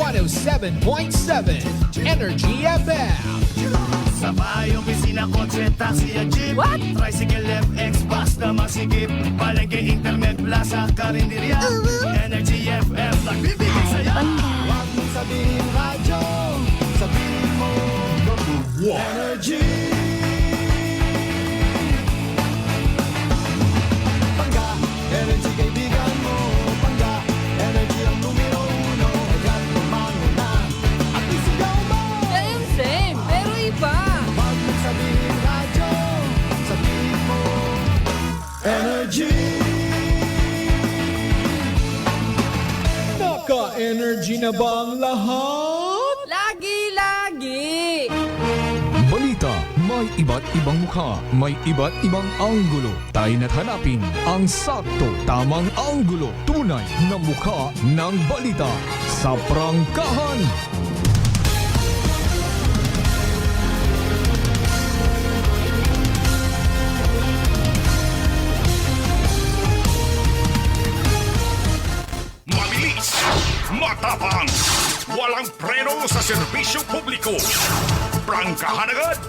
107.7 Energy FM. Sabay, opisina, kotse, taxi at jeep. What? Tricycle, FX, bus na masikip. Palengke, internet, plaza, karinderya. Energy FM, nagbibigay saya. Huwag mong sabihin radyo, sabihin mo Energy. Pangga, energy kaibigan mo. Pangga, energy ang numero uno. Agad lumango na at isigaw mo. Same, pero iba. Huwag mong sabihin radyo, sabihin mo Energy. Naka-energy na ba ang lahat? Lagi-lagi. Balita, may iba't ibang mukha, may iba't ibang anggulo. Tayo na't hanapin ang sakto, tamang anggulo, tunay na mukha ng balita sa prangkahan. Mabilis, matapang, walang preno sa serbisyo publiko. Prangkahan agad.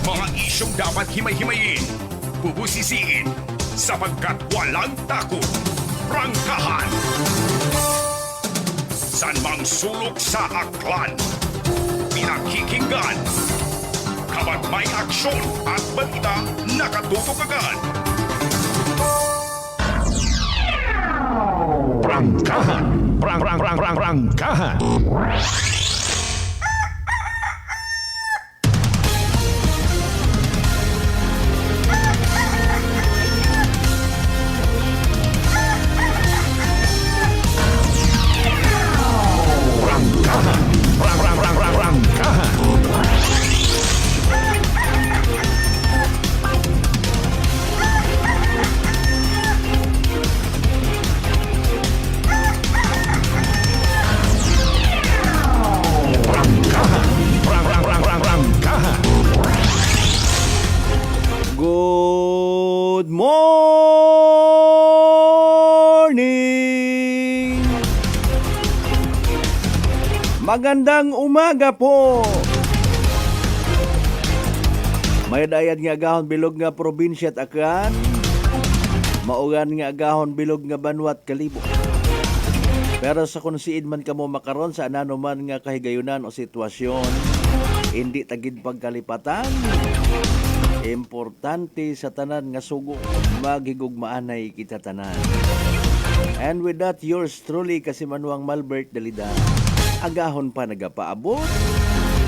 Mga isyong dapat himay-himayin, bubusisiin, sapagkat walang takot. Prangkahan. San mang sulok sa aklan, pinakikinggan. Kabat may aksyon at balita, nakatutok agad. Prangkahan. Prangkahan. Good morning! Magandang umaga po! May dayan nga agahon bilog nga probinsya at Aklan, maugan nga agahon bilog nga Banwat Kalibo. Pero sa kunsiid man kamo makaron sa ananuman nga kahigayunan o sitwasyon, hindi tagid pagkalipatan. Importante sa tanan nga sugo, maghigugmaanay kita tanan. And with that, yours truly, kasi Manuang Malbert Dalida, agahon pa nagapaabot.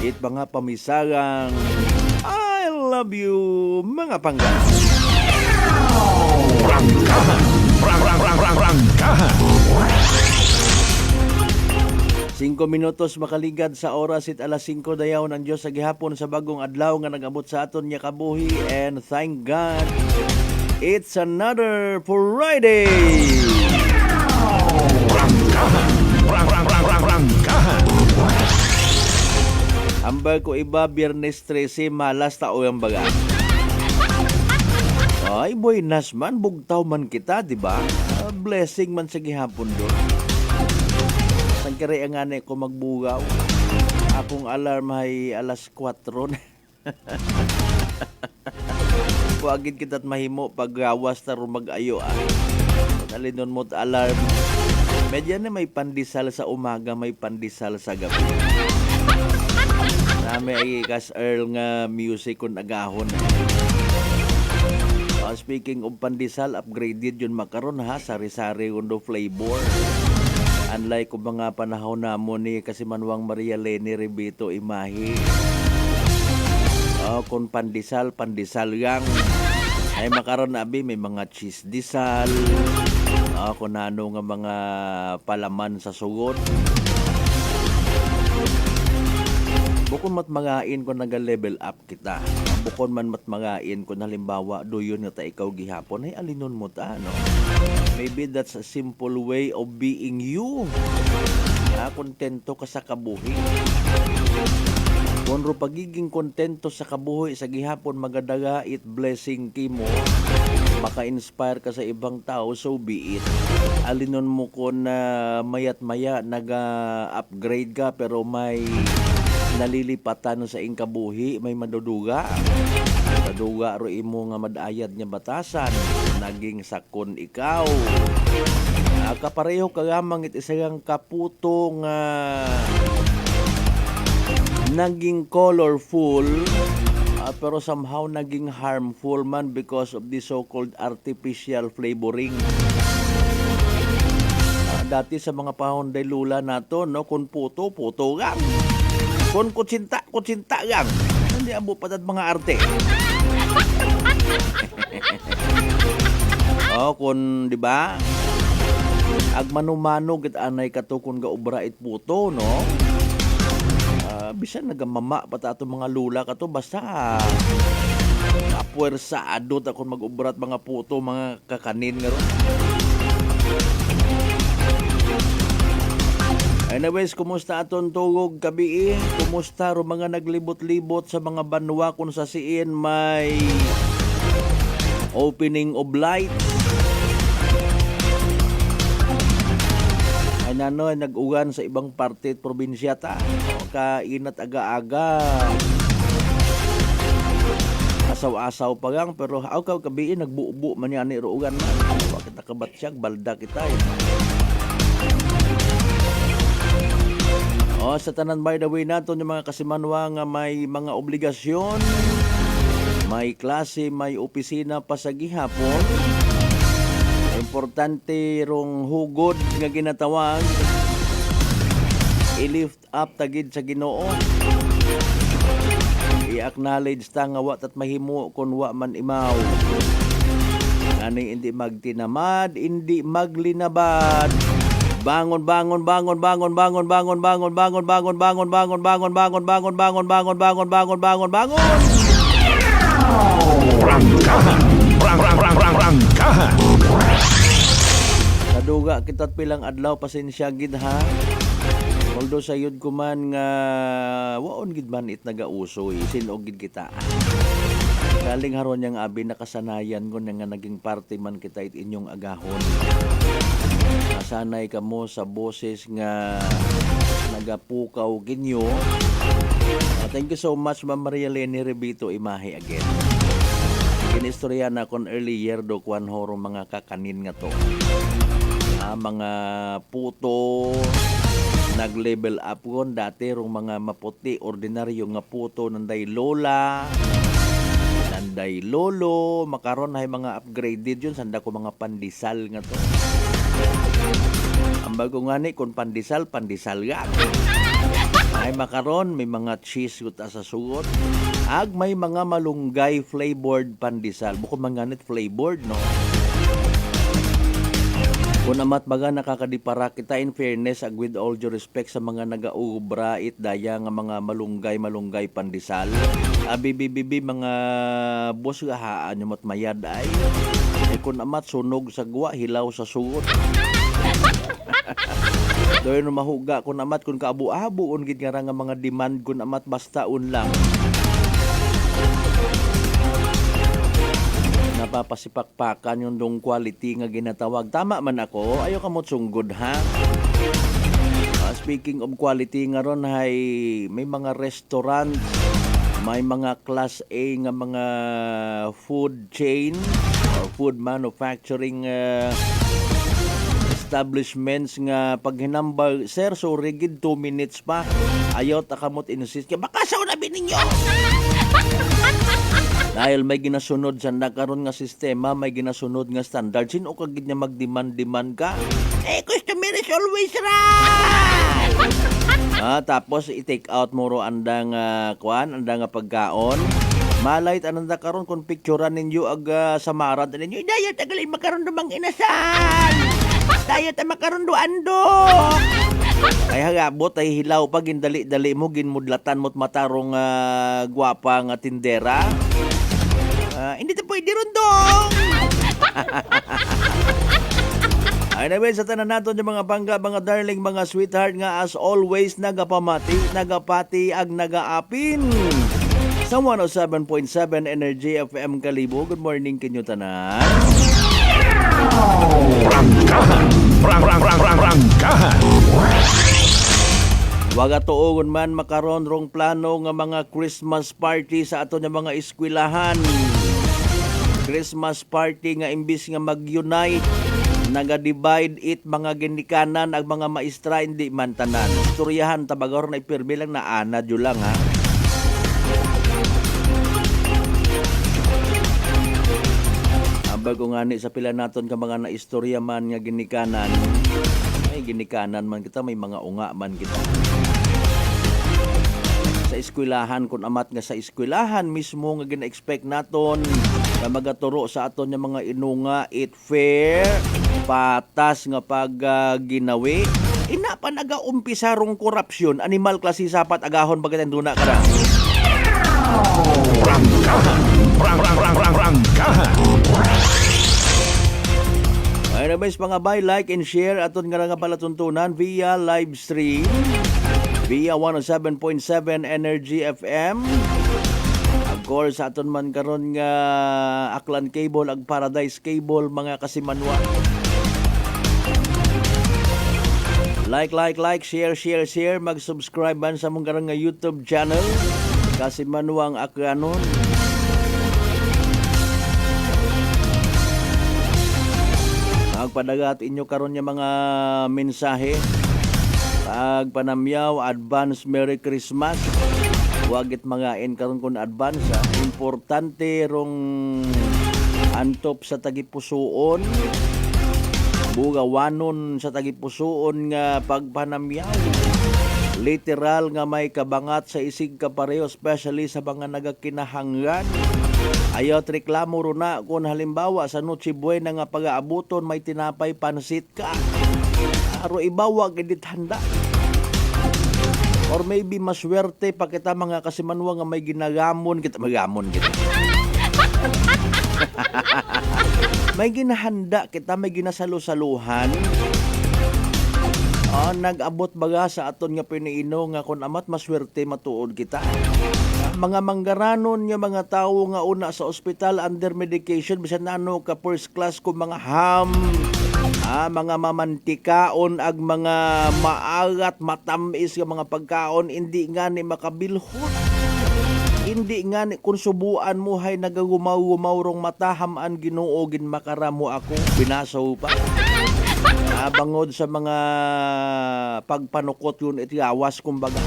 It mga pamisagang I love you, mga pangga. Prangkahan. Prangkahan. 5 minutos makaligad sa oras it alas 5 dayaw ng Diyos sa gihapon sa bagong adlaw nga nag-abot sa aton niya kabuhi, and thank God it's another Friday. Prangkahan. Ambag ko iba Biyernes 13 malas tao ang baga. Ay boy nasman bugtaw man kita, di ba? Blessing man sa gihapon do. Sang kare ang ane ko magbugaw. Akong alarm ay alas 4. Huwagin kita't mahimo paggawas na rumag-ayo. Nalinon mo't alarm. Medya na may pandisal sa umaga, may pandisal sa gabi. Nami ay kas Earl nga music kung agahon. Speaking of pandisal, upgraded yun makaron ha, sari-sari undo flavor. Unlike kung mga panahon na mo ni kasi Manuang Maria Leni Ribito Imahi. Kung pandisal yang ay makaroon na abi, may mga cheese disal. Kung ano nga mga palaman sa sugod. Bukod matmangain ko naga-level up kita. Bukod man matmangain ko halimbawa doyon nga ta ikaw gihapon ay alinon mo ta, no? Maybe that's a simple way of being you. Kontento ka sa kabuhi. Kung pagiging kontento sa kabuhi sa gihapon magadaga it blessing kimo. maka-inspire ka sa ibang tao, so be it. Alinon mo ko na mayat maya nag-upgrade ka pero may nalilipatan sa ing kabuhi, may maduduga. Maduga ro imo nga madayad niya batasan, naging sakon ikaw. Kapareho kagamang isang kaputo nga naging colorful pero somehow naging harmful man because of the so-called artificial flavoring. Dati sa mga panahon day lula nato, no, kun puto gang. Kun kutsinta gang. Hindi amo patad mga arte. Kun di ba? Agmanumano gid anay katukon ga obra it puto, no? Bisan nagamama pata ato mga lula kato basta puwersado ta kon mag-obrat mga puto, mga kakanin nga ron. Anyways, kumusta aton tugog gabi? Kumusta ro mga naglibot-libot sa mga banwa kung sa siin may opening of light? Ano, nag-ugan sa ibang parte at probinsya ta. Kainat aga-aga. Asaw-asaw pa gang, pero kaw kabiin, nagbuubo man yan ni Ruugan man. Bakit nakabatsyag, balda kita eh. Sa tanan by the way nato yung mga kasimanwa nga may mga obligasyon, may klase, may opisina pa sa gihapon. Importante rong hugod nga ginatawag i-lift up tagid sa Ginoo, i-acknowledge ta nga wa tat mahimo kun wa man imaw. Ani hindi magtinamad, hindi maglinabad. Bangon bangon bangon bangon bangon bangon bangon bangon bangon bangon bangon bangon bangon bangon bangon bangon bangon bangon bangon bangon. Prangkahan. Naduga kita't pilang adlaw pasensya gid ha. Although sayod ko man nga waon gid man it nagauso sinog gid kita. Galing haron yang abi nakasanayan ko nga naging parte man kita it inyong agahon. Nasanay kamo sa boses nga nagapukaw ginyo. Thank you so much Ma'am Maria Leni Rebito Imahe again. Kinistorya na kon earlier do kwan horo mga kakanin nga to. Mga puto nag-level up kon dati rong mga maputi ordinaryo nga puto nanday lola, nanday lolo, makaron ay mga upgraded yun sanda ko mga pandesal nga to. Ang bago nga ni kung pandesal ga. Ay makaron may mga cheese guta sa sugot. Ag may mga malunggay flavored pandesal. Bukod manganit flavored, no? Kung amat baga nakakadipara kita in fairness ag with all due respect sa mga nagaubra it daya nga mga malunggay pandesal. Bibibibi mga boss gahaan yung matmayad ay. Kung amat sunog sa gwa, hilaw sa sugot. Doon no mahuga kung amat kung kaabu-abu on gid nga mga demand kung amat bastaon lang. Napapasipakpakan yung dong quality nga ginatawag. Tama man ako, ayaw ka mo sunggod ha. Speaking of quality nga ron hay may mga restaurant, may mga class A nga mga food chain or food manufacturing establishments nga pag hinambal, sir, so rigid 2 minutes pa. Ayaw takamot insist. Baka sa unabi ninyo! Dahil may ginasunod sa nakaroon nga sistema, may ginasunod nga standard. Sino kagid niya mag-demand ka? Customer is always right! Tapos i-take out mo ro andang andang pagkaon. Malay ananda karon kung picturean ninyo ag samaran ninyo. Dayo tagalin makaron dumang inasal. Dayo ta makaron do ando. Ay hagabot ay hilaw pa gindali-dali mo ginmudlatan mo't matarong gwapa nga tindera. Hindi ta pwede ron dong. Anyway, sa tanan naton yung mga bangga, mga darling, mga sweetheart nga as always nagapati ag nagaapin Sa 107.7 Energy FM Kalibo. Good morning kinyo tanan. Prangkahan. Waga tuogon man makaron rong plano nga mga Christmas party sa ato nga mga eskwelahan. Christmas party nga imbis nga mag-unite, naga-divide it mga ginikanan ag mga maestra hindi man tanan. Istoryahan tabagor na ipirmi lang na anad yun lang ha. Bago nga ni sa pila naton ka mga naistorya man nga ginikanan, may ginikanan man kita, may mga unga man kita. Sa eskwelahan, kung amat nga sa eskwelahan mismo nga gina-expect naton na magaturo sa aton nga mga inunga, it fair, patas nga pag ginawi. Ina pa nag-umpisa rong korupsyon, animal klase sapat agahon bagat duna ka ra. Prangkahan. Ay na mga bay, like and share aton nga palatuntunan via live stream via 107.7 Energy FM. Of course, aton man karon nga Aklan Cable ag Paradise Cable mga kasimanwa. Like, share, mag-subscribe man sa mong karang nga YouTube channel Kasimanwang Aklanon. Magpadagat inyo karon nga mga mensahe. Pagpanamyaw, advance Merry Christmas. Wagit mga karon kun advance ha. Importante rong antop sa tagipusoon. Bugawanon sa tagipusoon nga pagpanamyaw. Literal nga may kabangat sa isig kapareho, especially sa mga nagakinahanglan. Ayaw reklamo ro na kung halimbawa sa Noche Buena nga pag-aabuton may tinapay pansit ka. Aro ibawa gidit handa. Or maybe maswerte pa kita mga kasimanwa nga may ginagamon kita. May ginahanda kita, may ginasalusaluhan. Nag-abot baga sa aton nga piniino nga kung amat maswerte matuod kita. Mga manggaranon nga mga tao nga una sa ospital under medication bisan nano ka first class kung mga ham, mga mamantikaon ag mga maagat matamis nga mga pagkaon hindi nga ni makabilhot. Hindi nga ni kung subuan mo hay nagagumaw-gumaw rong matahamaan Ginoo gin makaramo ako binasaw pa. Bangod sa mga pagpanukot yun itiawas kumbaga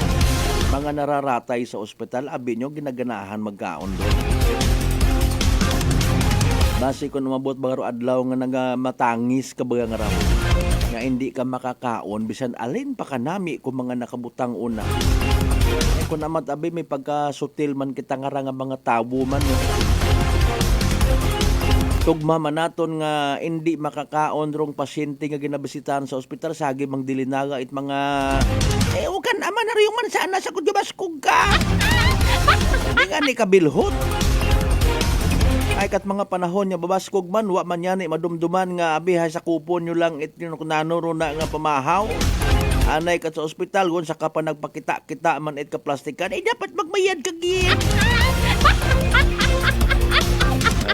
mga nararatay sa ospital, abi nyo ginaganahan magkaon doon. Basi kung umabot bagaro adlaw nga nagamatangis ka baga nga raw nga hindi ka makakaon bisan alin pa kanami kung mga nakabutang una. Kung naman abi may pagkasutil man kita nga nga mga tabo man. Tugma manaton nga hindi makakaon rong pasyente nga ginabisitahan sa ospital sagi mang dilinaga it mga ukan ama na rin man sana sa kudyabas ka. Hindi nga ni kabilhot. Ay kat mga panahon nga babaskog man wa man yan madumduman nga abihay sa kupon nyo lang it nanuro na nga pamahaw. Anay kat sa ospital gun sa ka pa nagpakita-kita man it ka plastikan dapat magbayad kagin.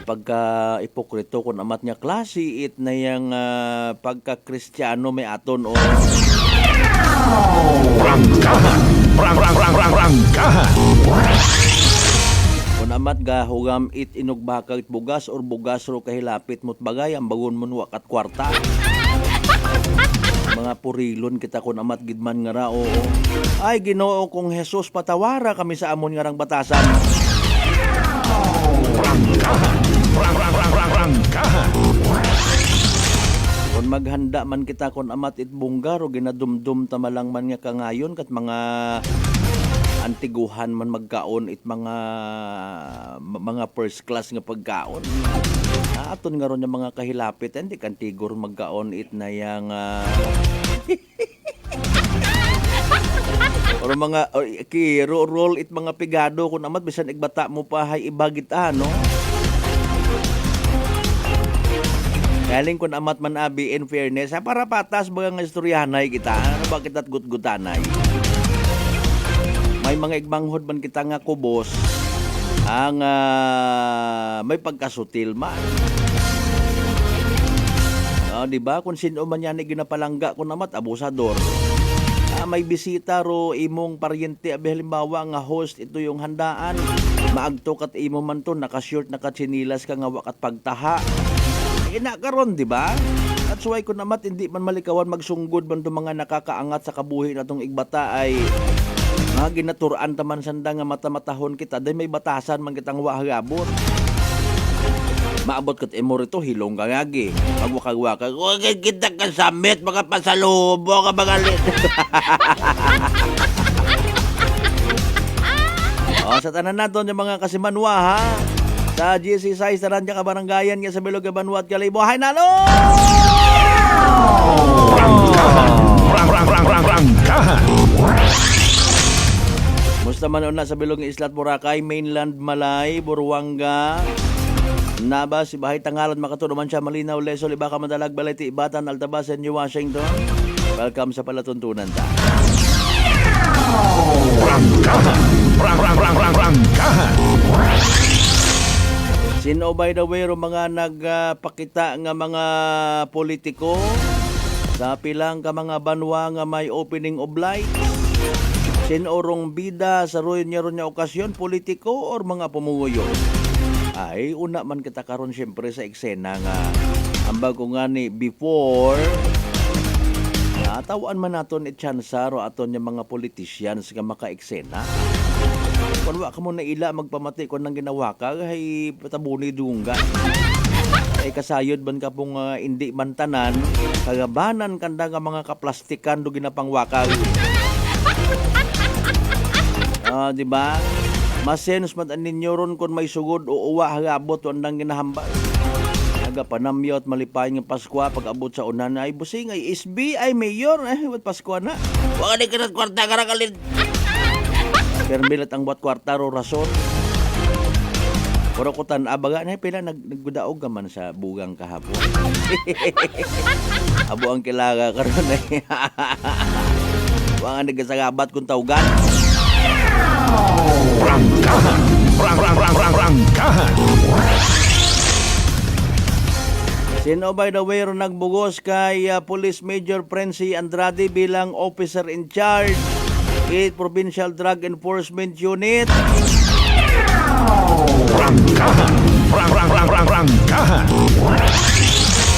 Pagka ipokrito kung amat niya klase it na yung pagka-Kristiyano may aton o Prangkahan. kung amat gahugam it inugbakag bugas or bugas ro kahilapit mo't bagay ang bagon mo wakat kwarta. Mga purilon kita kung amat gidman nga rao. Ay Ginoo kung Jesus patawara kami sa amon nga rang batasan. Prangkahan. Kung maghanda man kita kung amat itbunggar o ginadumdum tamalang man nga kangayon kat mga antiguhan man magkaon it mga first class nga pagkaon. Aton nga ron yung mga kahilapit hindi kantigor magkaon it na yang or mga roll it mga pigado kung amat bisan igbata mo pa hay ibagit no. Galing kun amat man abi in fairness para patas baga nga istoryanay kita ano ba kita't gutgutanay may mga igmanghod man kita nga kubos ang may pagkasutil man. Di ba? Kung sino man yan ginapalangga ko namat, abusador. May bisita ro imong paryente, halimbawa nga host, ito yung handaan. Maagtok at imo man to, naka-short, naka-chinilas ka nga wakat pagtaha. Inakaron, di ba? That's why ko namat hindi man malikawan magsunggod man to mga nakakaangat sa kabuhi na tong igbata ay ginaturan taman sanda nga mata-matahon kita. Dahil may batasan man kitang wahagabot. Maabot kat emo rito, hilong ka ngagi. Pagwakag-wakag, huwag kita kasamit, mga pasalubo ka magalit. Sa tanan naton yung mga kasimanwa, ha? Sa GC size, tanan niya kabaranggayan nga sa Bilog Banwa at Kalibo. Hay nalo! Rangkahan. Musta man una sa Bilog ng Islat Boracay, Mainland Malay, Buruanga, Naba, si Bahay Tangalan, Makatunuman siya, Malinaw, Lesol, Ibaka, Madalag, Balete, Ibatan, Altabasan, New Washington. Welcome sa Palatuntunan ta. Rangkahan. Sino by the way mga nagpakita nga mga politiko sa pilang ka mga banwa nga may opening of light? Sino rong bida sa royon niya okasyon, politiko or mga pumuyo? Ay, una man kita karon siyempre sa eksena nga ambag ko nga ni before tawaan man naton itsansa ro aton yung mga politicians nga maka-eksena. Kung wa ka mo na ila magpamati kung nang ginawa ka ay patabuni dunggan. Ay kasayod ban ka pong hindi mantanan kagabanan kanda nga mga kaplastikan do ginapangwakag. Di ba? Masenus man ninyo ron kung may sugod o uwa hagabot o andang ginahambal. Nagapanamyo at malipay ng Pasko pag-abot sa unan ay busing ay SB ay mayor wat Pasko na. Wala ni kanat kwarta karakalid. Pero bilat ang buat kwarta ro rason. Pero kutan abaga na pila naggudaog man sa bugang kahapon. Abo ang kilaga karon ay. Wala nagasagabat kung tawgan. Rangkahan. Sino by the way ro nagbugos kay Police Major Prency Andrade bilang officer in charge 8 Provincial Drug Enforcement Unit? Rangkahan.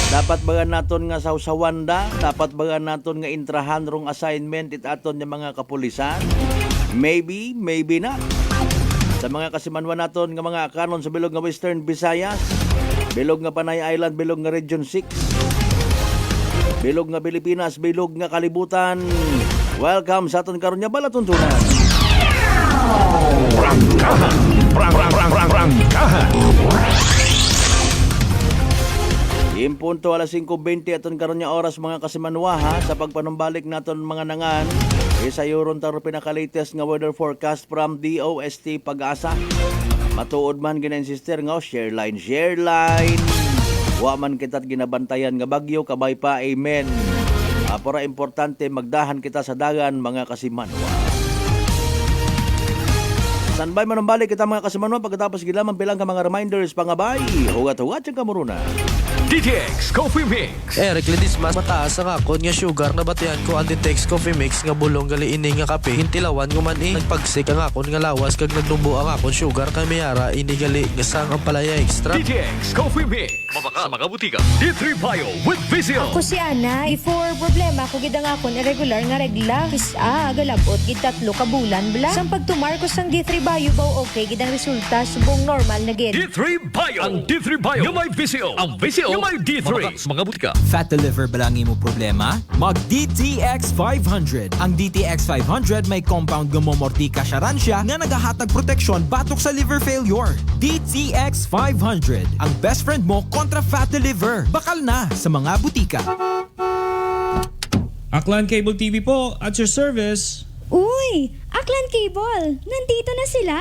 Dapat baga naton nga sawsawanda, dapat baga naton nga intrahan rong assignment it aton nga mga kapulisan. Maybe not. Sa mga kasimanwa naton nga mga kanon sa bilog nga Western Visayas, bilog nga Panay Island, bilog nga Region 6, bilog nga Pilipinas, bilog nga kalibutan. Welcome sa aton karon nga Balatuntunan. Rangkahan. Impunto alas 5:20 aton karon nga oras mga kasimanwa ha sa pagpanumbalik naton mga nangan. Isa yuron taro pinaka-latest nga weather forecast from DOST Pag-asa. Matuod man ginansister nga share line. Wa man kita't ginabantayan nga bagyo kabay pa amen. Para importante magdahan kita sa dagan mga kasimanwa. Standby manumbalik kita mga kasimanwa pagkatapos gilaman bilang ka mga reminders pangabay. Hugat-hugat yung kamuruna. DTX Coffee Mix. Eric Ledisman, mataas ang akon nga sugar na batihan ko ang DTX Coffee Mix nga bulong gali ini nga kape. Hintilawan nguman nagpagsik ang akon nga lawas kag nagdumbo ang akon sugar kay mayara ini gali nga sang ang palaya extra. DTX Coffee Mix. Mabaka sa mga butika. D3 Bio with Vizio. Ako si Ana, before problema ko gid ang akon irregular nga regla. Galabot gid 3 ka bulan bla. Sang pagtumar ko sang D3 Bio baw okay gid ang resulta subong normal na gid. D3 Bio. Ang D3 Bio yung may Vizio. Ang Vizio yung may D3. Mabaka sa mga butika. Fat liver ba lang imo problema? Mag DTX 500. Ang DTX 500 may compound gumomortika siya nga nagahatag proteksyon batok sa liver failure. DTX 500. Ang best friend mo kontra fatty liver. Bakal na sa mga butika. Aklan Cable TV po, at your service. Uy, Aklan Cable, nandito na sila.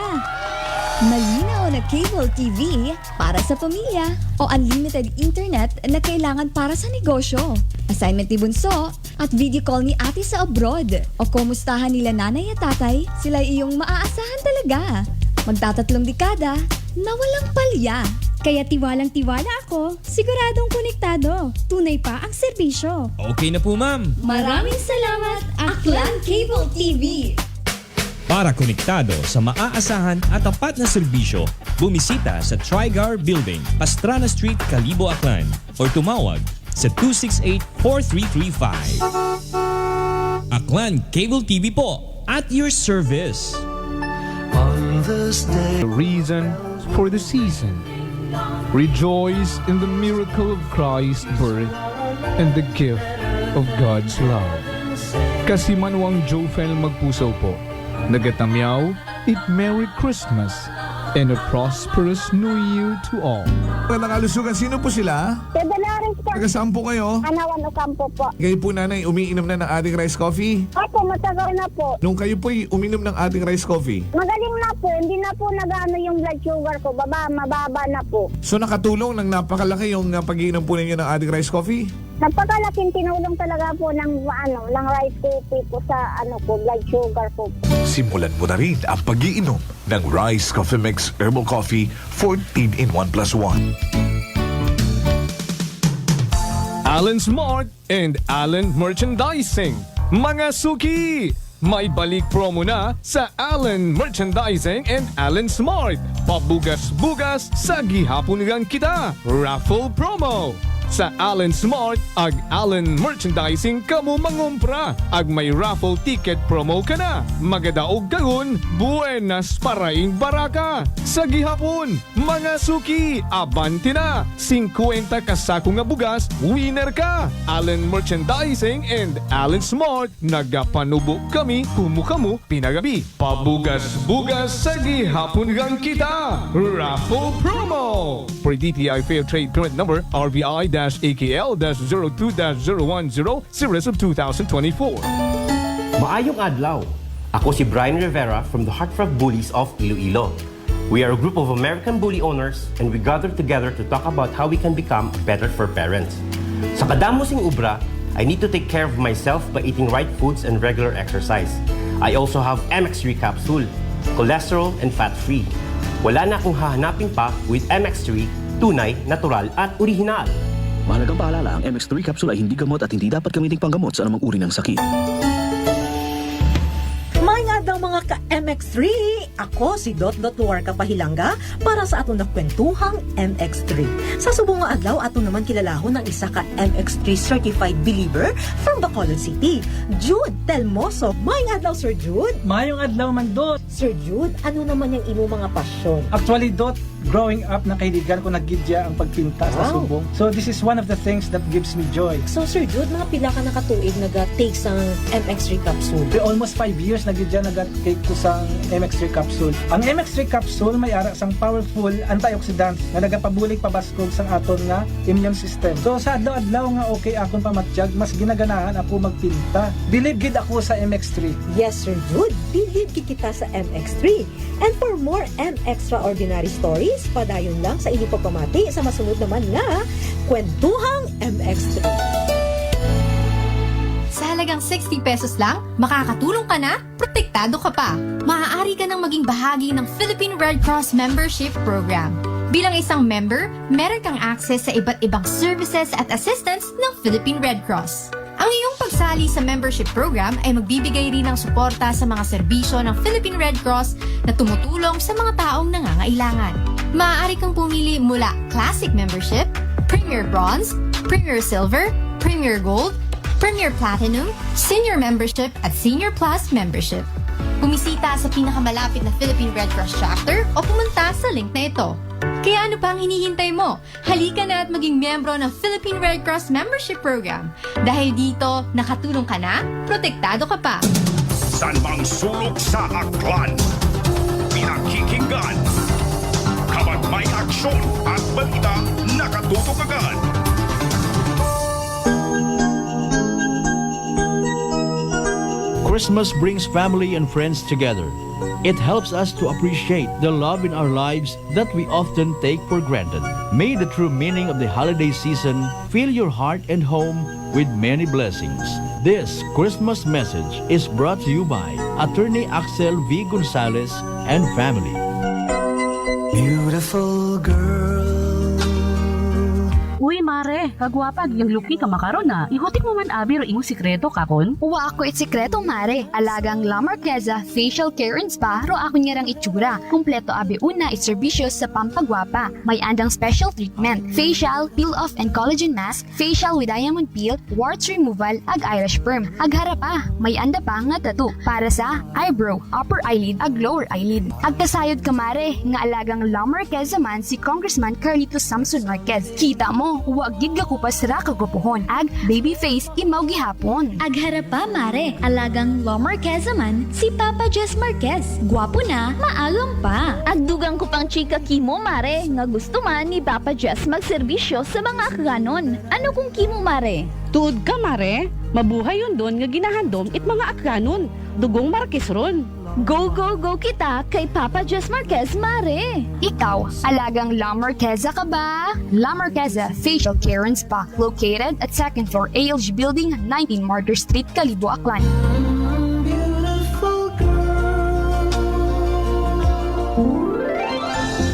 Malinaw na cable TV para sa pamilya o unlimited internet na kailangan para sa negosyo. Assignment ni Bunso at video call ni ate sa abroad. O kumustahan nila nanay at tatay, sila iyong maaasahan talaga. Magtatatlong dekada na walang palya. Kaya tiwalang-tiwala ako, siguradong konektado. Tunay pa ang serbisyo. Okay na po, ma'am. Maraming salamat, Aklan Cable TV. Para konektado sa maaasahan at tapat na serbisyo, bumisita sa Trigar Building, Pastrana Street, Calibo, Aklan or tumawag sa 268-4335. Aklan Cable TV po, at your service. The reason for the season. Rejoice in the miracle of Christ's birth and the gift of God's love. Kasi Manuang Jofel Magpuso po, nagatamyaw, it Merry Christmas and a prosperous New Year to all. Magandang kalusugan, sino po sila? Tedalaris po. Taga saan po kayo? Anawan Ocampo po. Kayo po nanay, umiinom na ng ating rice coffee? Opo, matagal na po. Nung kayo po'y uminom ng ating rice coffee, Magaling na po, hindi na po nag-ano yung blood sugar ko. Mababa na po. so nakatulong ng napakalaki yung pag-iinom po ninyo ng ating rice coffee? Napakalaking tinulong talaga po ng rice coffee po sa blood sugar ko. Simulan mo na rin ang pag-iinom ng Rice Coffee Mix Herbal Coffee 14 in 1+1. Allen Smart and Allen Merchandising. Mga suki! May balik promo na sa Allen Merchandising and Allen Smart. Pabugas-bugas sa gihapon kita. Raffle promo. Sa Allen Smart, ag Allen Merchandising kamo mangumpra. Ag may raffle ticket promo ka na. Magadaog kagun, buenas paraing baraka. Sa gihapon, mga suki, abanti na. 50 kasako nga bugas, winner ka. Allen Merchandising and Allen Smart, nagapanubo kami, kumukamu, pinagabi. Pabugas-bugas sa gihapon gang kita. Raffle promo. For DTI Fair Trade Permit Number, RBI-AKL-02-010, Series of 2024. Maayong adlaw. Ako si Brian Rivera from the Heartfrog Bullies of Iloilo. We are a group of American bully owners and we gather together to talk about how we can become better for parents. Sa kadamosing ubra, I need to take care of myself by eating right foods and regular exercise. I also have MX3 capsule, cholesterol and fat-free. Wala na akong hahanapin pa with MX3, tunay, natural at orihinal. Mahalagang paalala, ang MX3 capsule ay hindi gamot at hindi dapat gamiting panggamot sa anumang uri ng sakit. May nga daw mga ka-MX3. Ako si Dot War Kapahilanga para sa atong nakwentuhang MX3. Sa subong nga adlaw ato naman kilalahon ng isa ka MX3 certified believer from Bacolod City, Jude Telmoso. May nga adlaw, Sir Jude. Mayong adlaw man, Dot. Sir Jude, ano naman yung imo mga pasyon? Actually, Dot, growing up, nakaidigan ko naggidya ang pagpinta sa subong. So this is one of the things that gives me joy. So Sir Jude, mga pila ka nakatuig nag-take sa MX3 capsule? Almost 5 years naggidya nag-take ko sa MX3 capsule. Ang MX3 capsule may ara sang powerful antioxidant na nagapabulig pabaskog sang aton nga immune system. So sa adlaw-adlaw nga okay akong pamatyag, mas ginaganahan ako magpinta. Believe gid ako sa MX3. Yes, Sir Jude, believe gid kita sa MX3. And for more extraordinary stories, padayon lang sa inyong pagpamati sa masunod naman nga Kwentuhang MX3. Sa halagang 60 pesos lang, makakatulong ka na, protektado ka pa. Maaari ka nang maging bahagi ng Philippine Red Cross Membership Program. Bilang isang member, meron kang access sa iba't ibang services at assistance ng Philippine Red Cross. Ang iyong pagsali sa membership program ay magbibigay rin ng suporta sa mga serbisyo ng Philippine Red Cross na tumutulong sa mga taong nangangailangan. Maaari kang pumili mula Classic Membership, Premier Bronze, Premier Silver, Premier Gold, Premier Platinum, Senior Membership at Senior Plus Membership. Bumisita sa pinakamalapit na Philippine Red Cross chapter o pumunta sa link na ito. Kaya ano pa ang hinihintay mo? Halika na at maging miyembro ng Philippine Red Cross Membership Program. Dahil dito, nakatulong ka na, protektado ka pa. San mang sulok sa Aklan, pinakikinggan. Kapag may aksyon at balita, nakatutok agad. Christmas brings family and friends together. It helps us to appreciate the love in our lives that we often take for granted. May the true meaning of the holiday season fill your heart and home with many blessings. This Christmas message is brought to you by Attorney Axel V. Gonzalez and family. Beautiful girl. Uy, mare, kagwapag, yung luki ka makaron na. Ihutik mo man abi ro imong sikreto kakon. Uwa ako sikreto, mare. Alagang La Marqueza Facial Care and Spa ro ako niyarang itsura. Kumpleto abi una iserbisyo sa pampagwapa. May andang special treatment, facial, peel-off and collagen mask, facial with diamond peel, warts removal, ag eyelash perm. Ag harapa, may anda pa nga tattoo para sa eyebrow, upper eyelid, ag lower eyelid. Ag kasayod ka, mare, nga alagang La Marqueza man si Congressman Carlito Samson Marquez. Kita mo, huwag gid ka kupas ra kagwapuhon. Ag baby face imaw gihapon. Ag harapa, mare, alagang La Marqueza man si Papa Jess Marquez. Gwapo na, maagam pa. Ag dugang ko pang chika kimo, mare, nga gusto man ni Papa Jess magserbisyo sa mga akganon. Ano kung kimo, mare? Tuod ka, mare. Mabuhay yun doon nga ginahandom it mga akganon. Dugong Marquez ron. Go, go, go kita kay Papa Jess Marquez, mare! Ikaw, alagang La Marqueza ka ba? La Marqueza Facial Care and Spa, located at 2nd floor ALG Building, 19 Martyr Street, Kalibo, Aklan.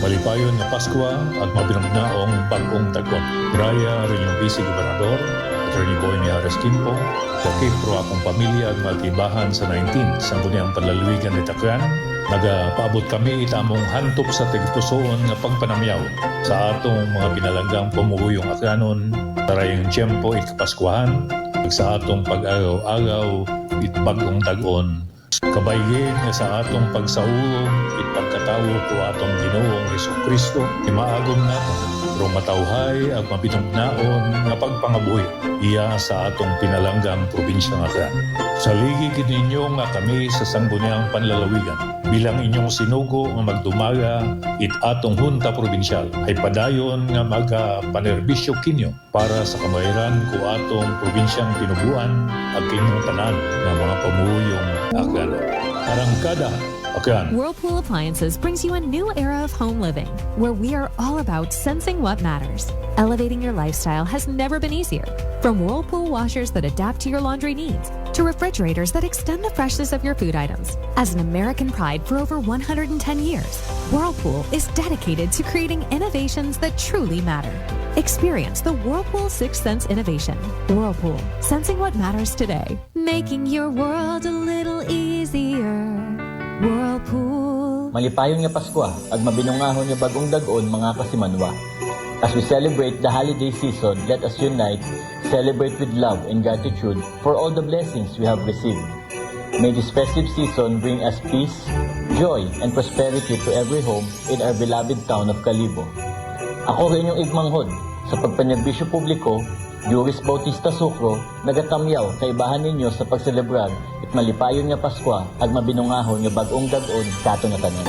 Malipayon nga Pasko at mabinagnaong bagong tagon. Graya rin yung Vice Gobernador, Attorney Boy Mijares Quimpo, wakil pro akong pamilya at magtibahan sa 19 sa ang panlaluigan ni Takyan. Nagapaabot kami itamong hantop sa tigpusoon nga pagpanamyaw sa atong mga pinalanggang pamuguyong akyanon, tarayang tiyempo it Paskwahan, sa atong pag-agaw-agaw it bagong tagon. Kabaygin nga sa atong pagsaulong it pagkatawo ko atong Ginoong Jesucristo, imaagom natin, pero matawhay at mabinugnaon nga pagpangabuhi iya sa atong pinalanggang probinsya nga Aklan. Saligid ninyo nga kami sa sangguniang panlalawigan bilang inyong sinugo nga magdumaga it atong hunta probinsyal ay padayon nga magapanerbisyo kinyo para sa kamahiran ko atong probinsyang tinubuan at kinyong tanan nga mga pamuyong Aklan. Arangkada, Aklan. Whirlpool Appliances brings you a new era of home living, where we are all about sensing what matters. Elevating your lifestyle has never been easier. From Whirlpool washers that adapt to your laundry needs, to refrigerators that extend the freshness of your food items. As an American pride for over 110 years, Whirlpool is dedicated to creating innovations that truly matter. Experience the Whirlpool Sixth Sense innovation. Whirlpool, sensing what matters today. Making your world a little easier. Whirlpool. Malipayon nga Pasko ag mabinungahon nga bagong dagon mga kasimanwa. As we celebrate the holiday season, let us unite, celebrate with love and gratitude for all the blessings we have received. May this festive season bring us peace, joy, and prosperity to every home in our beloved town of Kalibo. Ako rin yung igmanghod sa pagpanerbisyo publiko, Juris Bautista Sucro, nagatamyaw kay ibahan ninyo sa pagselebrar at malipayon nga Pasko ag mabinungahon nga bagong dagon kato na tanan.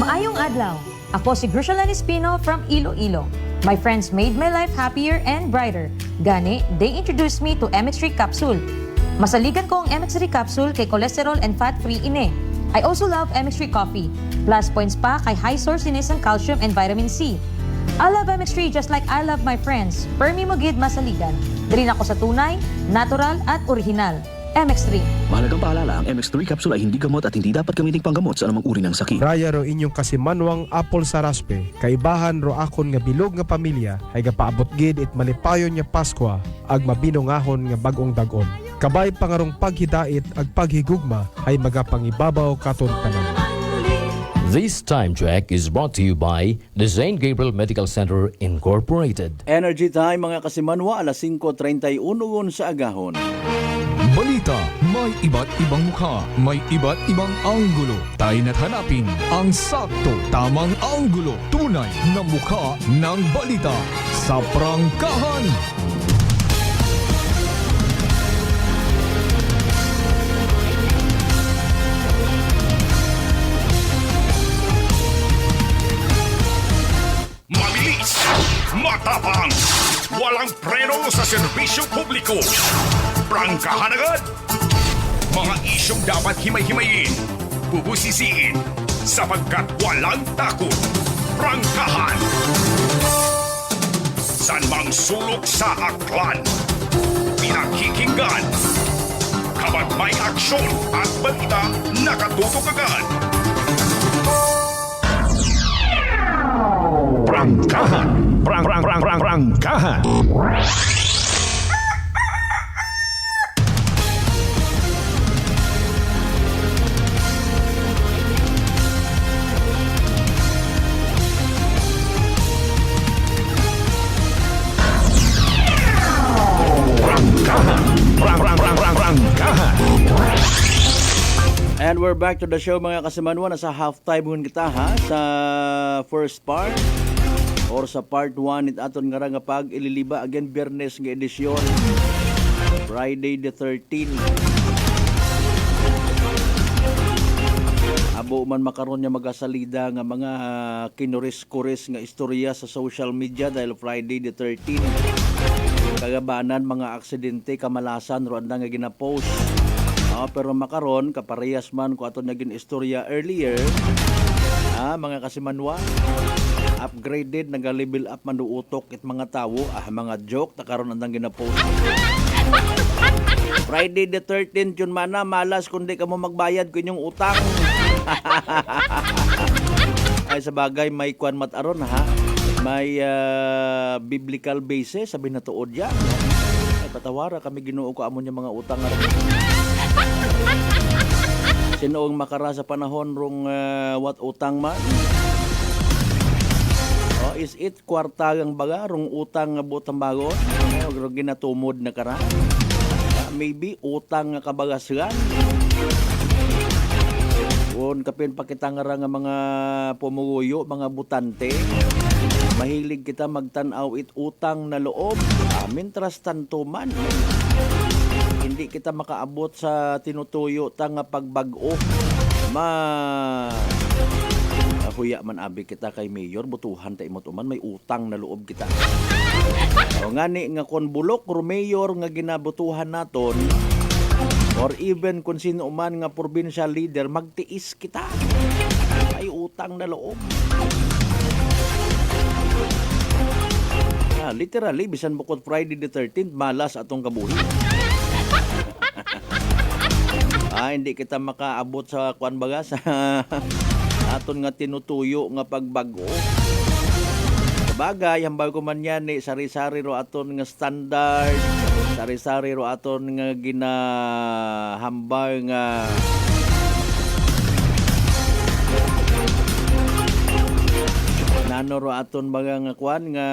Maayong adlaw. Ako si Grushalan Espino from Iloilo. My friends made my life happier and brighter. Gani, they introduced me to MX3 Capsule. Masaligan ko ang MX3 Capsule kay cholesterol and fat-free ine. I also love MX3 Coffee. Plus points pa kay high sourciness ng calcium and vitamin C. I love MX3 just like I love my friends. Permi mo gid masaligan. Diri ako sa tunay, natural at original. MX3. Mahalagang paalala, ang MX3 capsule ay hindi gamot at hindi dapat gamiting panggamot sa anumang uri ng sakit. Raya ro inyong kasimanwang apple sa raspe, kaibahan ro akon nga bilog nga pamilya, ay gapaabot gid it malipayon nga Pasko, ag mabinungahon nga bagong dagon. Kabay pangarong paghidait ag paghigugma, ay magapangibabaw katon tanan. This time check is brought to you by the St. Gabriel Medical Center Incorporated. Energy time mga kasimanwa, alas 5:31 sa agahon. Balita, may iba't ibang mukha, may iba't ibang anggulo. Tayo na't hanapin ang sakto, tamang anggulo, tunay na mukha ng balita sa prangkahan. Mabilis, matapang, walang preno sa serbisyo publiko. Prangkahan agad! Mga isyong dapat himay-himayin, bubusisiin, sapagkat walang takot. Prangkahan! San mang sulok sa aklan, pinakikinggan. Kapag may aksyon at balita, nakatutok agad. Prangkahan. Prangkahan. Prangkahan. And we're back to the show mga kasimanwa. Nasa halftime ngun kita ha sa first part or sa part 1 it aton nga nga pag ililiba again Biyernes nga edisyon Friday the 13th. Abo man makaron niya magasalida nga mga kinuris-kuris nga istorya sa social media dahil Friday the 13th. Kagabanan mga aksidente kamalasan roanda nga gina-post. Pero makaron kaparehas man ko aton naging istorya earlier. Mga kasimanwa upgraded naga-level up man utok it mga tawo mga joke ta karon andang gina-post. Friday the 13th yun mana malas kundi ka mo magbayad ko inyong utang. Ay sa bagay may kwan mataron ha. May biblical basis sabi na tuod ya. Ay patawara kami Ginoo ko amon yung mga utang aron. Sinoong makara sa panahon rong what utang man? Is it kwartagang baga rong utang nga butang bago? Rong ginatumod na kara? Maybe utang nga kabagasgan? Kung kapin pakita nga nga mga pumuguyo, mga butante, mahilig kita magtanaw it utang na loob. Mintras tanto man. Hindi kita makaabot sa tinutuyo tanga pagbago. Huya man abi kita kay mayor butuhan ta imot man may utang na loob kita. O ngani nga kon bulok ro mayor nga ginabutuhan naton or even kung sino man nga provincial leader magtiis kita. Ay utang na loob. Literally bisan bukod Friday the 13th malas atong kabuhi. Hindi kita makaabot sa kwan baga sa aton nga tinutuyo nga pagbago. Sabagay hambal ko man yan sari-sari ro aton nga standard, sari-sari ro aton nga ginahambal nga nano ro aton baga nga kwan nga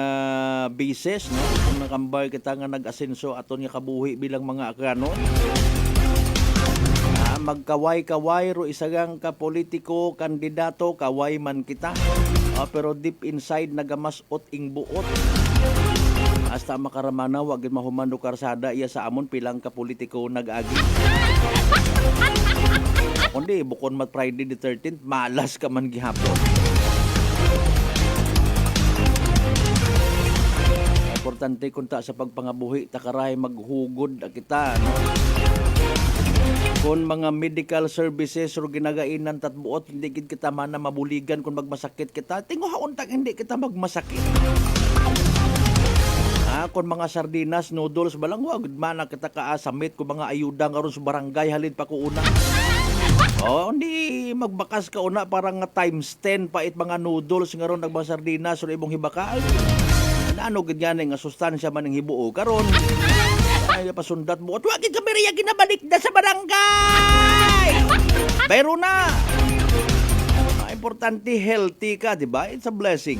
basis no kung nakambal kita nga nag-asenso aton nga kabuhi bilang mga akranon. Magkaway-kaway ro isagang ka politiko, kandidato, kaway man kita. Pero deep inside nagamasot ing buot. Hasta makaramana wag mahumando karsada iya sa amon pilang ka politiko nag-agi. Kundi bukod mat Friday the 13th malas ka man gihapon. Importante kunta sa pagpangabuhi takaray maghugod kita no. Kung mga medical services ro ginagainan tatbuot hindi kita man na mabuligan kung magmasakit kita tingo haon tag hindi kita magmasakit. Kung mga sardinas noodles balang wag man kita kaasamit kung mga ayuda karon sa barangay halin pa ko una. Hindi magbakas ka una parang nga times 10 pa it mga noodles ngaron nagba sardinas ro ibong hibakal. Ano ganyan nga sustansya man ng hibuo karon. Ay pasundat mo. Wag ka meriya ginabalik na sa barangay. Pero na. Importante healthy ka, di ba? It's a blessing.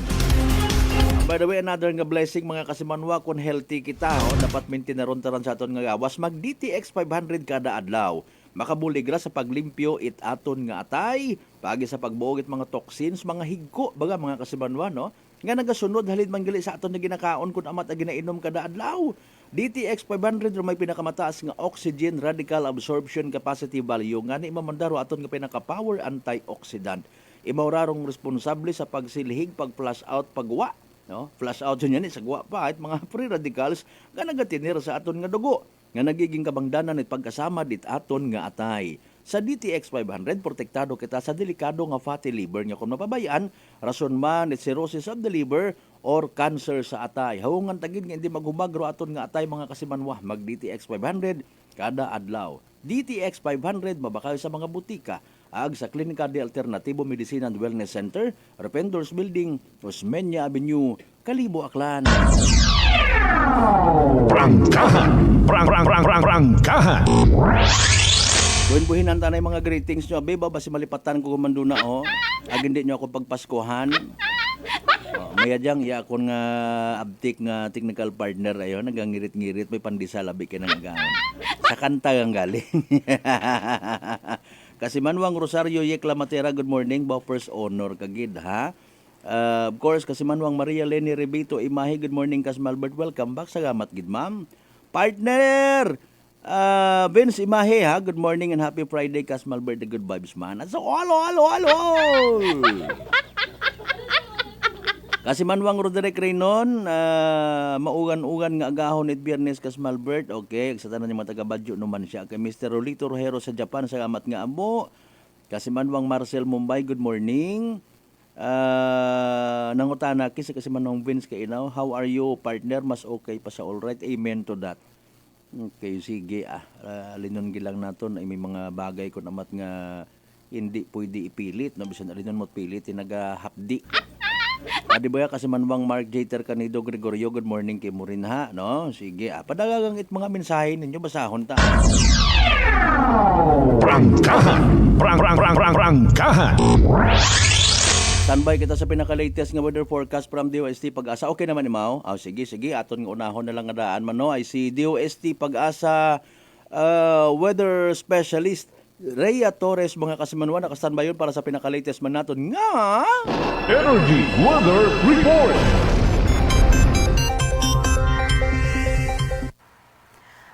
By the way, another nga blessing mga kasimanwa kung healthy kita, dapat maintain na ron taran sa aton nga gawas mag DTX 500 kada adlaw. Makabuligra sa paglimpyo it aton nga atay, pagi sa pagbuog it mga toxins, mga higko, baga mga kasimanwa, no? Nga nagasunod halid manggali sa aton na ginakaon kun amat ang ginainom kada adlaw. DTX 500 may pinakamataas nga oxygen radical absorption capacity value nga ni mamandaro aton nga pinaka-power antioxidant. Imaurarong responsable sa pagsilhig, pag-flush out, pagwa, no? Flush out yun yan sa gwa pa at mga free radicals nga nagatinir sa aton nga dugo nga nagiging kabangdanan at pagkasama dit aton nga atay. Sa DTX 500, protektado kita sa delikado nga fatty liver nga kung mapabayaan, rason man it cirrhosis of the liver or cancer sa atay. Hawungan tagid nga hindi maghumagro aton nga atay mga kasimanwa, mag DTX 500 kada adlaw. DTX 500 mabakal sa mga butika ag sa Klinika de Alternatibo Medicine and Wellness Center, Rependors Building, Osmeña Avenue, Kalibo, Aklan. Prangkahan. Buhin-buhinan tanay mga greetings nyo. Beba, basi malipatan ko kumando na ag hindi nyo ako pagpaskuhan. Mayadjang iya akon nga abtik nga technical partner ayo nagangirit-ngirit may pandisa labi kay nangagaon. Sa kanta ang galing. Kasi Manwang Rosario Yekla Matera, good morning, First honor kagid ha. Of course kasi Manwang Maria Leni Rebito Imahe, good morning Kas Malbert, welcome back, salamat gid ma'am. Partner Vince Imahe ha, good morning and happy Friday Kas Malbert, the good vibes man. At so halo. Kasi Manwang Roderick Reynon, maugan-ugan nga agahon it Biyernes Kas Malbert. Okay, sa tanan yung mga taga-Badyo naman siya. Kay Mr. Rolito Rojero sa Japan, salamat nga amo. Kasi Manwang Marcel Mumbai, good morning. Nangutana kasi Manwang Vince kay Inaw, how are you partner? Mas okay pa sa all right. Amen to that. Okay, sige linon gilang naton ay may mga bagay ko namat nga hindi pwede ipilit, no bisan linon mo pilit tinagahapdi. Adi ba kasi Manwang Mark Jater Canido Gregorio, good morning kay mo rin ha, no? Sige, padagagang it mga mensahe ninyo, basahon ta. Prangkahan. Standby kita sa pinaka-latest nga weather forecast from DOST Pag-asa. Okay naman imaw? Sige, aton nga unahon na lang nga daan man, no? Ay si DOST Pag-asa weather specialist Rhea Torres, mga kasimanwan, nakastandby yun para sa pinaka-latest man natin nga Energy Weather Report.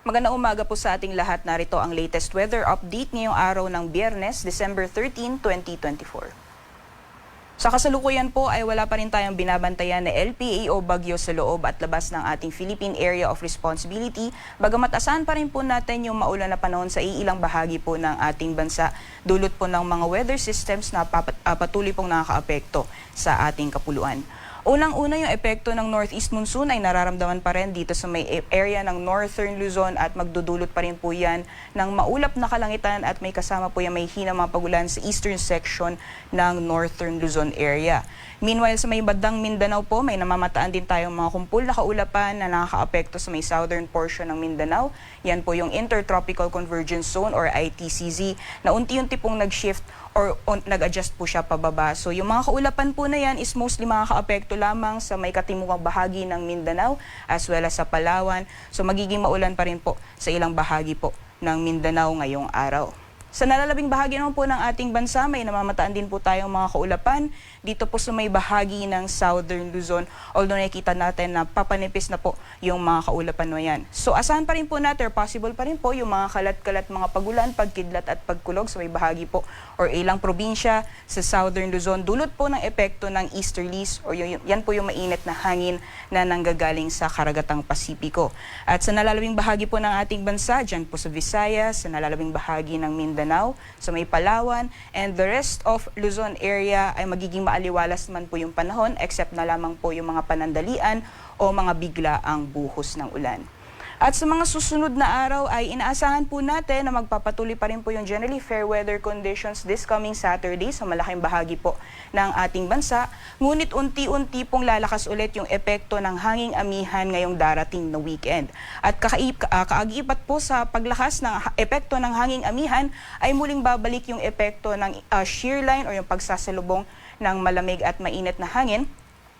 Magandang umaga po sa ating lahat. Narito ang latest weather update ngayong araw ng Biyernes, December 13, 2024. Sa kasalukuyan po ay wala pa rin tayong binabantayan na LPA o bagyo sa loob at labas ng ating Philippine Area of Responsibility. Bagamat asahan pa rin po natin yung maulan na panahon sa iilang bahagi po ng ating bansa. Dulot po ng mga weather systems na patuloy pong nakakaapekto sa ating kapuluan. Unang-una yung epekto ng northeast monsoon ay nararamdaman pa rin dito sa may area ng northern Luzon at magdudulot pa rin po yan ng maulap na kalangitan at may kasama po yan may hinang mga pagulan sa eastern section ng northern Luzon area. Meanwhile, sa may bandang Mindanao po, may namamataan din tayong mga kumpul na kaulapan na nakakaapekto sa may southern portion ng Mindanao. Yan po yung Intertropical Convergence Zone or ITCZ na unti-unti pong nag-shift or nag-adjust po siya pababa. So yung mga kaulapan po na yan is mostly makakaapekto lamang sa may katimugang bahagi ng Mindanao as well as sa Palawan. So magiging maulan pa rin po sa ilang bahagi po ng Mindanao ngayong araw. Sa nalalabing bahagi naman po ng ating bansa, may namamataan din po tayong mga kaulapan dito po sa may bahagi ng southern Luzon. Although nakikita natin na papanipis na po yung mga kaulapan na yan. So asahan pa rin po natin, or possible pa rin po yung mga kalat-kalat mga pagulan, pagkidlat at pagkulog sa may bahagi po or ilang probinsya sa southern Luzon. Dulot po ng epekto ng easterlies or yan po yung mainit na hangin na nanggagaling sa karagatang Pasipiko. At sa nalalabing bahagi po ng ating bansa, dyan po sa Visayas, sa nalalabing bahagi ng Mindanao, sa may Palawan, and the rest of Luzon area ay magiging maaliwalas man po yung panahon except na lamang po yung mga panandalian o mga bigla ang buhos ng ulan. At sa mga susunod na araw ay inaasahan po natin na magpapatuloy pa rin po yung generally fair weather conditions this coming Saturday sa malaking bahagi po ng ating bansa. Ngunit unti-unti pong lalakas ulit yung epekto ng hanging amihan ngayong darating na weekend. At kaagipat po sa paglakas ng epekto ng hanging amihan ay muling babalik yung epekto ng shear line o yung pagsasalubong ng malamig at mainit na hangin.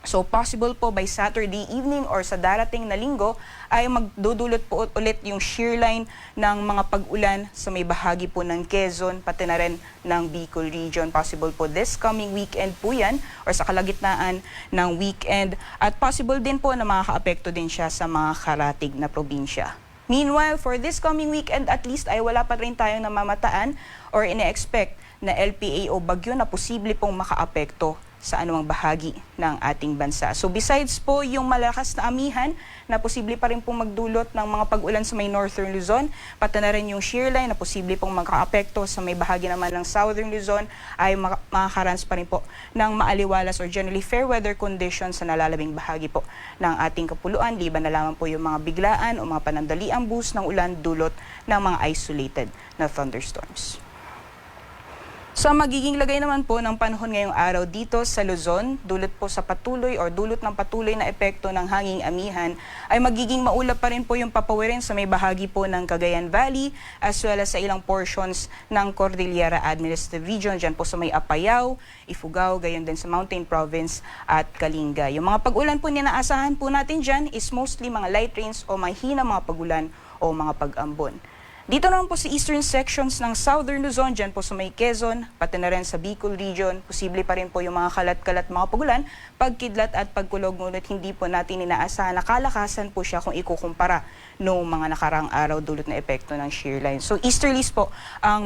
So possible po by Saturday evening or sa darating na linggo ay magdudulot po ulit yung shear line ng mga pag-ulan sa may bahagi po ng Quezon, pati na rin ng Bicol region. Possible po this coming weekend po yan or sa kalagitnaan ng weekend. At possible din po na makakaapekto din siya sa mga karatig na probinsya. Meanwhile, for this coming weekend at least ay wala pa rin tayong namamataan or ine-expect na LPA o bagyo na posible pong makaapekto sa anumang bahagi ng ating bansa. So besides po yung malakas na amihan na posible pa rin pong magdulot ng mga pag-ulan sa may northern Luzon, pati na rin yung shear line na posible pong magka-apekto sa may bahagi naman ng southern Luzon ay makakarans pa rin po ng maaliwalas or generally fair weather conditions sa nalalabing bahagi po ng ating kapuluan, liban na lamang po yung mga biglaan o mga panandaliang buhos ng ulan dulot ng mga isolated na thunderstorms. So magiging lagay naman po ng panahon ngayong araw dito sa Luzon, dulot po sa patuloy or dulot ng patuloy na epekto ng hanging amihan, ay magiging maulap pa rin po yung papawirin sa may bahagi po ng Cagayan Valley as well as sa ilang portions ng Cordillera Administrative Region, dyan po sa may Apayao, Ifugao, gayon din sa Mountain Province at Kalinga. Yung mga pag-ulan po na naasahan po natin dyan is mostly mga light rains o mahina mga pag-ulan o mga pag-ambon. Dito naman po sa eastern sections ng Southern Luzon, dyan po sa may Quezon, pati na rin sa Bicol Region, posible pa rin po yung mga kalat-kalat mga pagulan, pagkidlat at pagkulog, ngunit hindi po natin inaasahan na kalakasan po siya kung ikukumpara noong mga nakarang araw dulot na epekto ng shear line. So easterlies po ang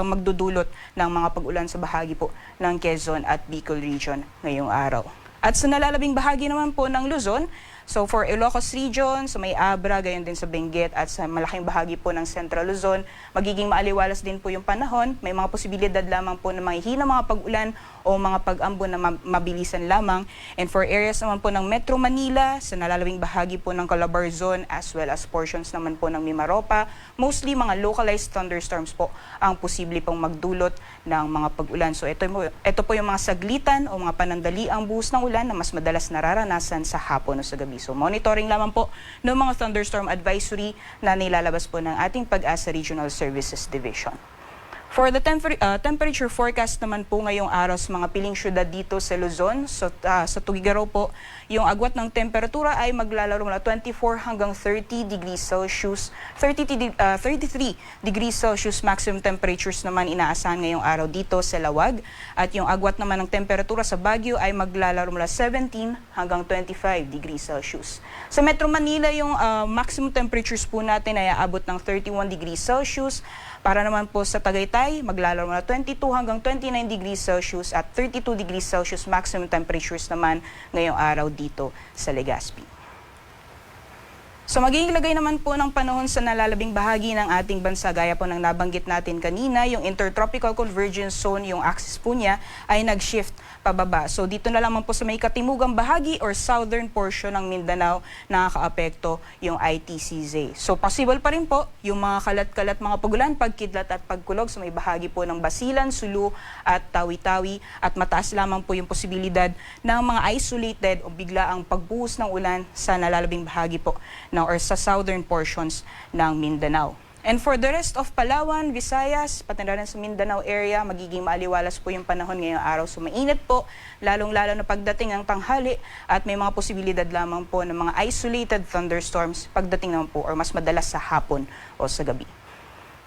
magdudulot ng mga pagulan sa bahagi po ng Quezon at Bicol Region ngayong araw. At sa nalalabing bahagi naman po ng Luzon, so for Ilocos Region, sa may Abra, gayon din sa Benguet at sa malaking bahagi po ng Central Luzon, magiging maaliwalas din po yung panahon. May mga posibilidad lamang po na mahihina mga pag-ulan o mga pag-ambon na mabilisan lamang. And for areas naman po ng Metro Manila, sa nalalabing bahagi po ng Calabarzon as well as portions naman po ng Mimaropa, mostly mga localized thunderstorms po ang posible pong magdulot ng mga pag-ulan. So ito po yung mga saglitan o mga panandaliang buhos ng ulan na mas madalas nararanasan sa hapon o sa gabi. So monitoring lamang po ng mga thunderstorm advisory na nilalabas po ng ating Pag-asa Regional Services Division. For the temperature forecast naman po ngayong araw sa mga piling syudad dito sa Luzon, so, sa Tugigaraw po, yung agwat ng temperatura ay maglalaro mula 24 hanggang 30 degrees Celsius, 33 degrees Celsius maximum temperatures naman inaasahan ngayong araw dito sa Lawag. At yung agwat naman ng temperatura sa Baguio ay maglalaro mula 17 hanggang 25 degrees Celsius. Sa Metro Manila, yung maximum temperatures po natin ay aabot ng 31 degrees Celsius. Para naman po sa Tagaytay, maglalaro mula 22 hanggang 29 degrees Celsius at 32 degrees Celsius maximum temperatures naman ngayong araw dito sa Legazpi. So magiging lagay naman po ng panahon sa nalalabing bahagi ng ating bansa, gaya po ng nabanggit natin kanina, yung Intertropical Convergence Zone, yung axis po niya ay nag-shift pababa. So dito na lamang po sa may katimugang bahagi or southern portion ng Mindanao nakakaapekto yung ITCZ. So possible pa rin po yung mga kalat-kalat mga pagulan, pagkidlat at pagkulog sa may bahagi po ng Basilan, Sulu at Tawi-Tawi, at mataas lamang po yung posibilidad ng mga isolated o biglaang pagbuhos ng ulan sa nalalabing bahagi po or sa southern portions ng Mindanao. And for the rest of Palawan, Visayas, pati na rin sa Mindanao area, magiging maaliwalas po yung panahon ngayong araw. So mainit po, lalong-lalo na pagdating ng tanghali, at may mga posibilidad lamang po ng mga isolated thunderstorms pagdating naman po or mas madalas sa hapon o sa gabi.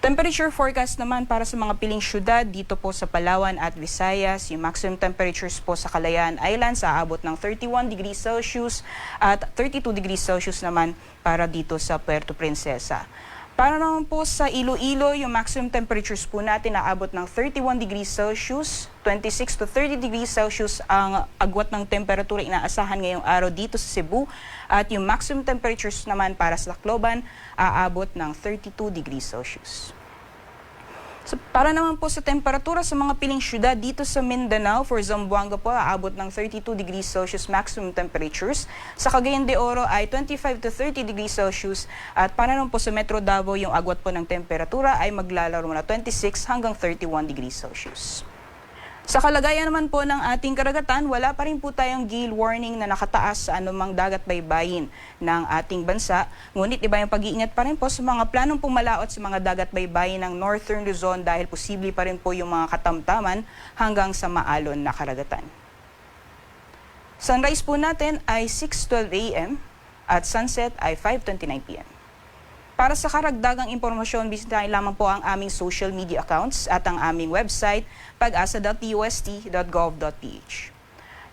Temperature forecast naman para sa mga piling syudad dito po sa Palawan at Visayas, yung maximum temperatures po sa Kalayaan Islands aabot ng 31 degrees Celsius at 32 degrees Celsius naman para dito sa Puerto Princesa. Para naman po sa Iloilo, yung maximum temperatures po natin aabot ng 31 degrees Celsius, 26 to 30 degrees Celsius ang agwat ng temperatura inaasahan ngayong araw dito sa Cebu, at yung maximum temperatures naman para sa Tacloban aabot ng 32 degrees Celsius. So, para naman po sa temperatura sa mga piling syudad dito sa Mindanao, for Zamboanga po, aabot ng 32 degrees Celsius maximum temperatures. Sa Cagayan de Oro ay 25 to 30 degrees Celsius. At para naman po sa Metro Davao, yung agwat po ng temperatura ay maglalaro mula 26 hanggang 31 degrees Celsius. Sa kalagayan naman po ng ating karagatan, wala pa rin po tayong gale warning na nakataas sa anumang dagat baybayin ng ating bansa. Ngunit iba yung pag-iingat pa rin po sa mga planong pumalaot sa mga dagat baybayin ng Northern Luzon dahil posible pa rin po yung mga katamtaman hanggang sa maalon na karagatan. Sunrise po natin ay 6:12 a.m. at sunset ay 5:29 p.m. Para sa karagdagang impormasyon, bisitahin lamang po ang aming social media accounts at ang aming website, pag-asa.ust.gov.ph.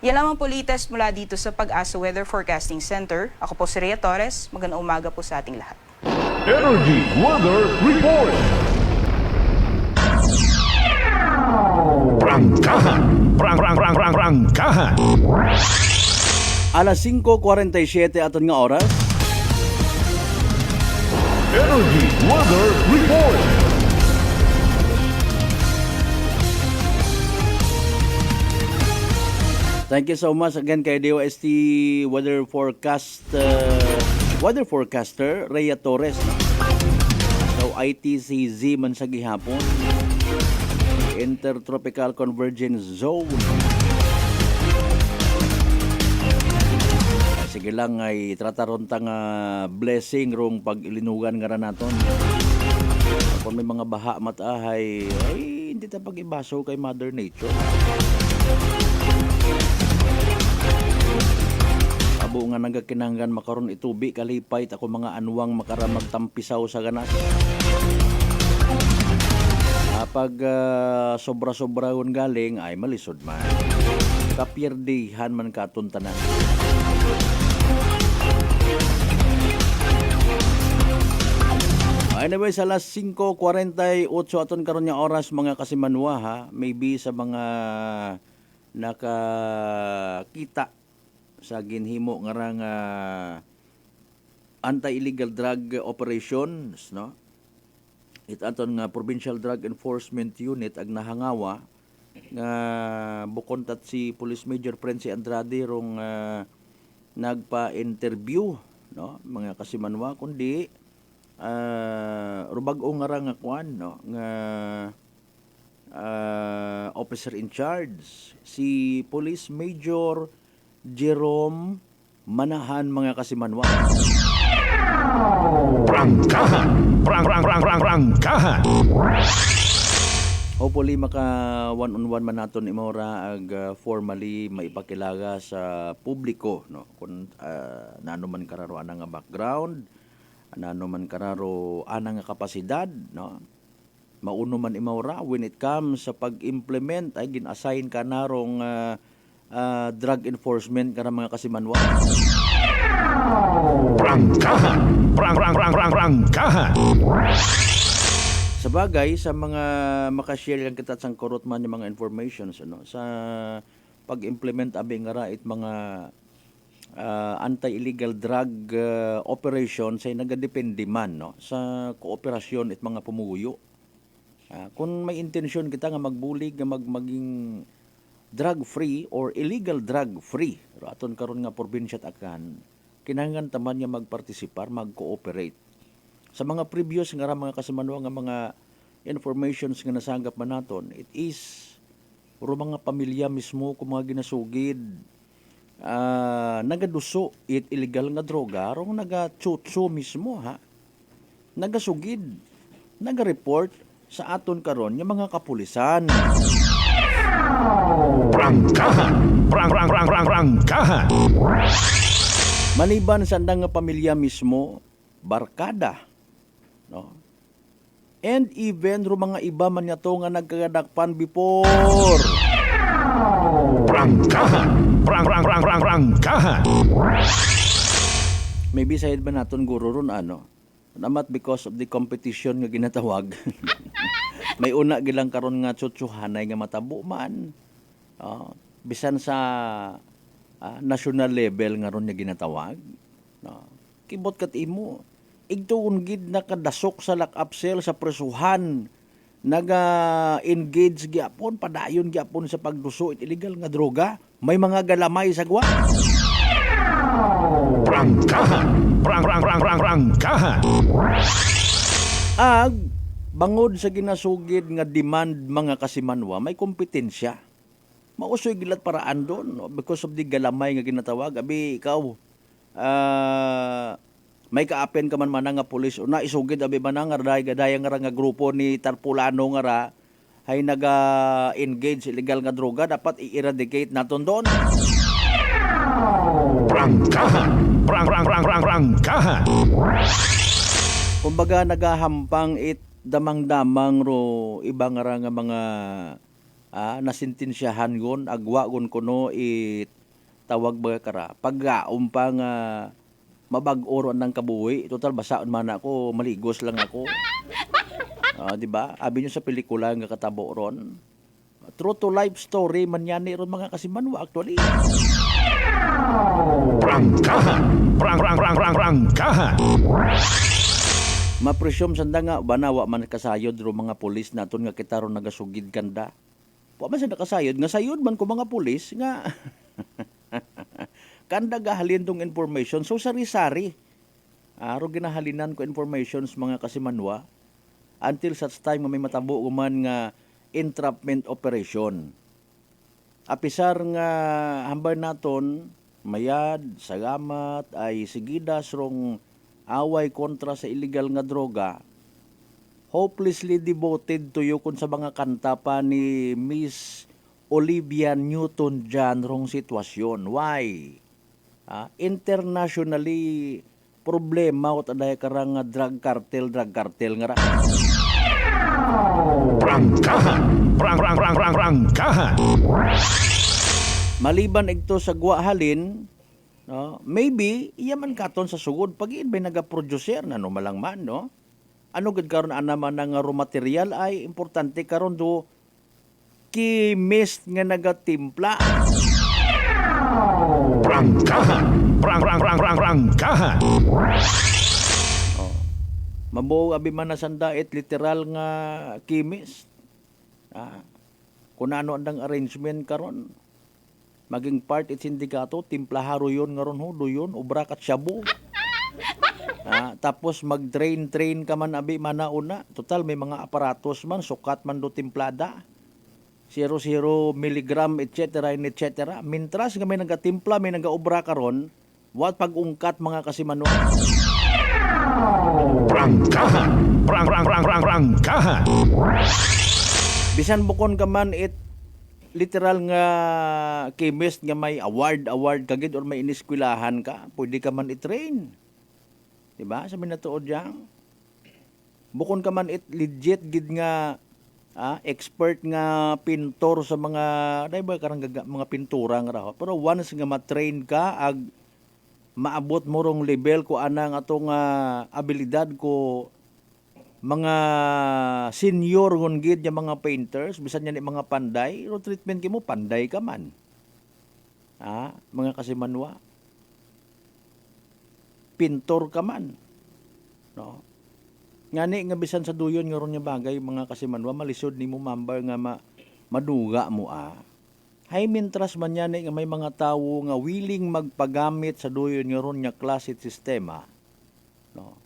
Yan lamang po latest mula dito sa Pag-asa Weather Forecasting Center. Ako po si Rhea Torres. Magandang umaga po sa ating lahat. Energy Weather Report. Prangkahan. Prangkahan. Alas 5:47 aton nga oras. Energy Weather Report. Thank you so much again kay DOST Weather Forecaster Rhea Torres. So ITCZ man sa gihapon. Intertropical Convergence Zone. Sige lang ay trataron tang blessing rong pag-ilinugan nga ra naton. Kung may mga baha matahay, ay hindi ta pag-ibaso kay Mother Nature. Abo nga nagakinanggan makaron itubi kalipay ako mga anwang makaramag tampisaw sa ganas. Pag sobra-sobra yun galing ay malisod man. Kapierdihan man katuntanan. Anyway, sa alas 5:48 aton karon nga oras mga kasimanwa ha. Maybe sa mga nakakita sa ginhimo nga rang anti-illegal drug operations, no? It aton nga Provincial Drug Enforcement Unit ag nahangawa nga bukontat si Police Major Prensi Andrade rong nagpa-interview, no, mga kasimanwa kundi rubag-o nga ra nga kwan, no, nga officer in charge si Police Major Jerome Manahan mga kasimanwa. Prangkahan! Prangkahan! Hopefully maka one-on-one man naton imora ag formally maipakilaga sa publiko, no, kung nano man kararo ana nga background, nano man kararo ana nga kapasidad, no, mauno man imora when it comes sa pag-implement ay gin-assign ka narong drug enforcement kana mga kasimanwa. Prangkahan! Prangkahan! Sa bagay, sa mga makashare lang kita sang kurot man yung mga informations, ano, sa pag-implement abi nga ra it mga anti-illegal drug operations ay nagadepende man, no, sa kooperasyon it mga pumuyo. Kung may intensyon kita nga magbulig nga maging drug-free or illegal drug-free, aton karon nga probinsya at akan, kinahanglan taman niya magpartisipar, mag-cooperate. Sa mga previous nga mga kasimanwa nga mga informations nga nasanggap man naton, it is ro mga pamilya mismo kung mga ginasugid nagaduso it illegal nga droga rong nagatutso mismo ha, nagasugid, nagareport sa aton karon nga mga kapulisan. Prangkahan! Prangkahan! Maliban sa andang nga pamilya mismo, barkada, no? And even ro mga iba man nga to nga nagkagadakpan before. Prangkahan! Prangkahan! Maybe sahid ba naton guro ron ano? Namat because of the competition nga ginatawag. May una gilang karon nga tsutsuhanay nga matabo man. Bisan sa national level nga ron nga ginatawag. Kibot kat imo. Igtuon gid nakadasok sa lock-up cell sa presuhan. Naga-engage gyapon, padayon gyapon sa pagduso it illegal nga droga. May mga galamay sa gwa. Prangkahan! Prangkahan! Ag bangod sa ginasugid nga demand mga kasimanwa, may kompetensya. Mausoy gilat paraan doon, no? Because of the galamay nga ginatawag. Abi ikaw, may kaapen ka man nga pulis o na isugid abi manangar dayang nga grupo ni Tarpulano nga ra hay naga-engage illegal nga droga, dapat i-eradicate naton doon. Prangkahan! Prangkahan! Kumbaga nagahampang it damang-damang ro ibang nga mga nasintensyahan gon agwa gon kuno it tawag ba kara paggaom pa nga mabag-oro ng kabuhi, total basaon man ako, maligos lang ako. Di ba? Abi nyo sa pelikula nga katabo ron. True to life story man yan ron mga kasimanwa actually. Prangkahan! Prangkahan! Mapresyum sanda nga banawa man kasayod ro mga pulis naton nga kita ron nagasugid kanda. Wa man sa nakasayod nga sayod man ko mga pulis nga kanda gahalin tong information so sari-sari. Aro ginahalinan ko informations mga kasimanwa until such time nga may matabo man nga entrapment operation. Apisar nga hambay naton mayad, salamat ay sigidas rong away kontra sa illegal nga droga. Hopelessly devoted to you kun sa mga kanta pa ni Miss Olivia Newton-John rong sitwasyon. Why? Internationally problema o taday karang drug cartel nga ra. Prangkahan. Maliban ito sa guwahalin, maybe iyaman katon sa sugod pag ba naga-producer na no malang man, no? Ano gud karon ana man nga raw material ay importante karon do chemist nga nagatimpla. Prangkahan. Mabuo abi man na sandait literal nga chemist. Kung ano andang arrangement karon maging part it sindikato timplaharo yon nga ron ho doyon obra kat shabu. Tapos mag-train ka man abi manauna. Total may mga aparatos man sukat man do timplada. 0 milligram etc. Mintras nga may nagatimpla may nagaobra karon wat pag-ungkat mga kasimanwa. Prangkahan. Bisan bukon ka man it literal nga chemist nga may award kagid or may iniskwilahan ka, pwede ka man i-train. Diba? Sabi na tuod dyan. Bukon ka man it legit gid nga expert nga pintor sa mga diba karang mga pintura nga raw. Pero once nga ma-train ka ag maabot mo rong level ko anang atong abilidad ko mga senior ngon gid nga mga painters bisan yan mga panday ro treatment kimo panday ka man mga kasimanwa pintor ka man no ngani nga bisan sa duyon nga ron nga bagay mga kasimanwa malisod nimo member nga maduga mo hay mintras man yan nga may mga tawo nga willing magpagamit sa duyon nga ron nga klase sistema no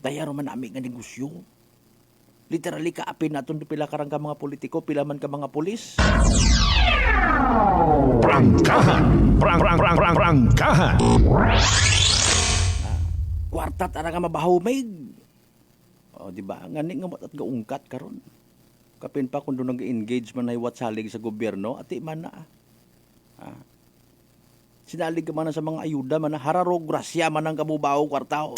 dayaro man nami nga negosyo. Literally kaapin naton pila karang ka mga politiko, pila man ka mga pulis. Prangkahan. Kwartat ara nga mabahaw may. Di ba? Ngani nga at gaungkat karon. Kapin pa kun do nag-engage man ay watsalig sa gobyerno, ati man na. Sinalig ka man sa mga ayuda man hararo grasya man ang kabubaw kwartao.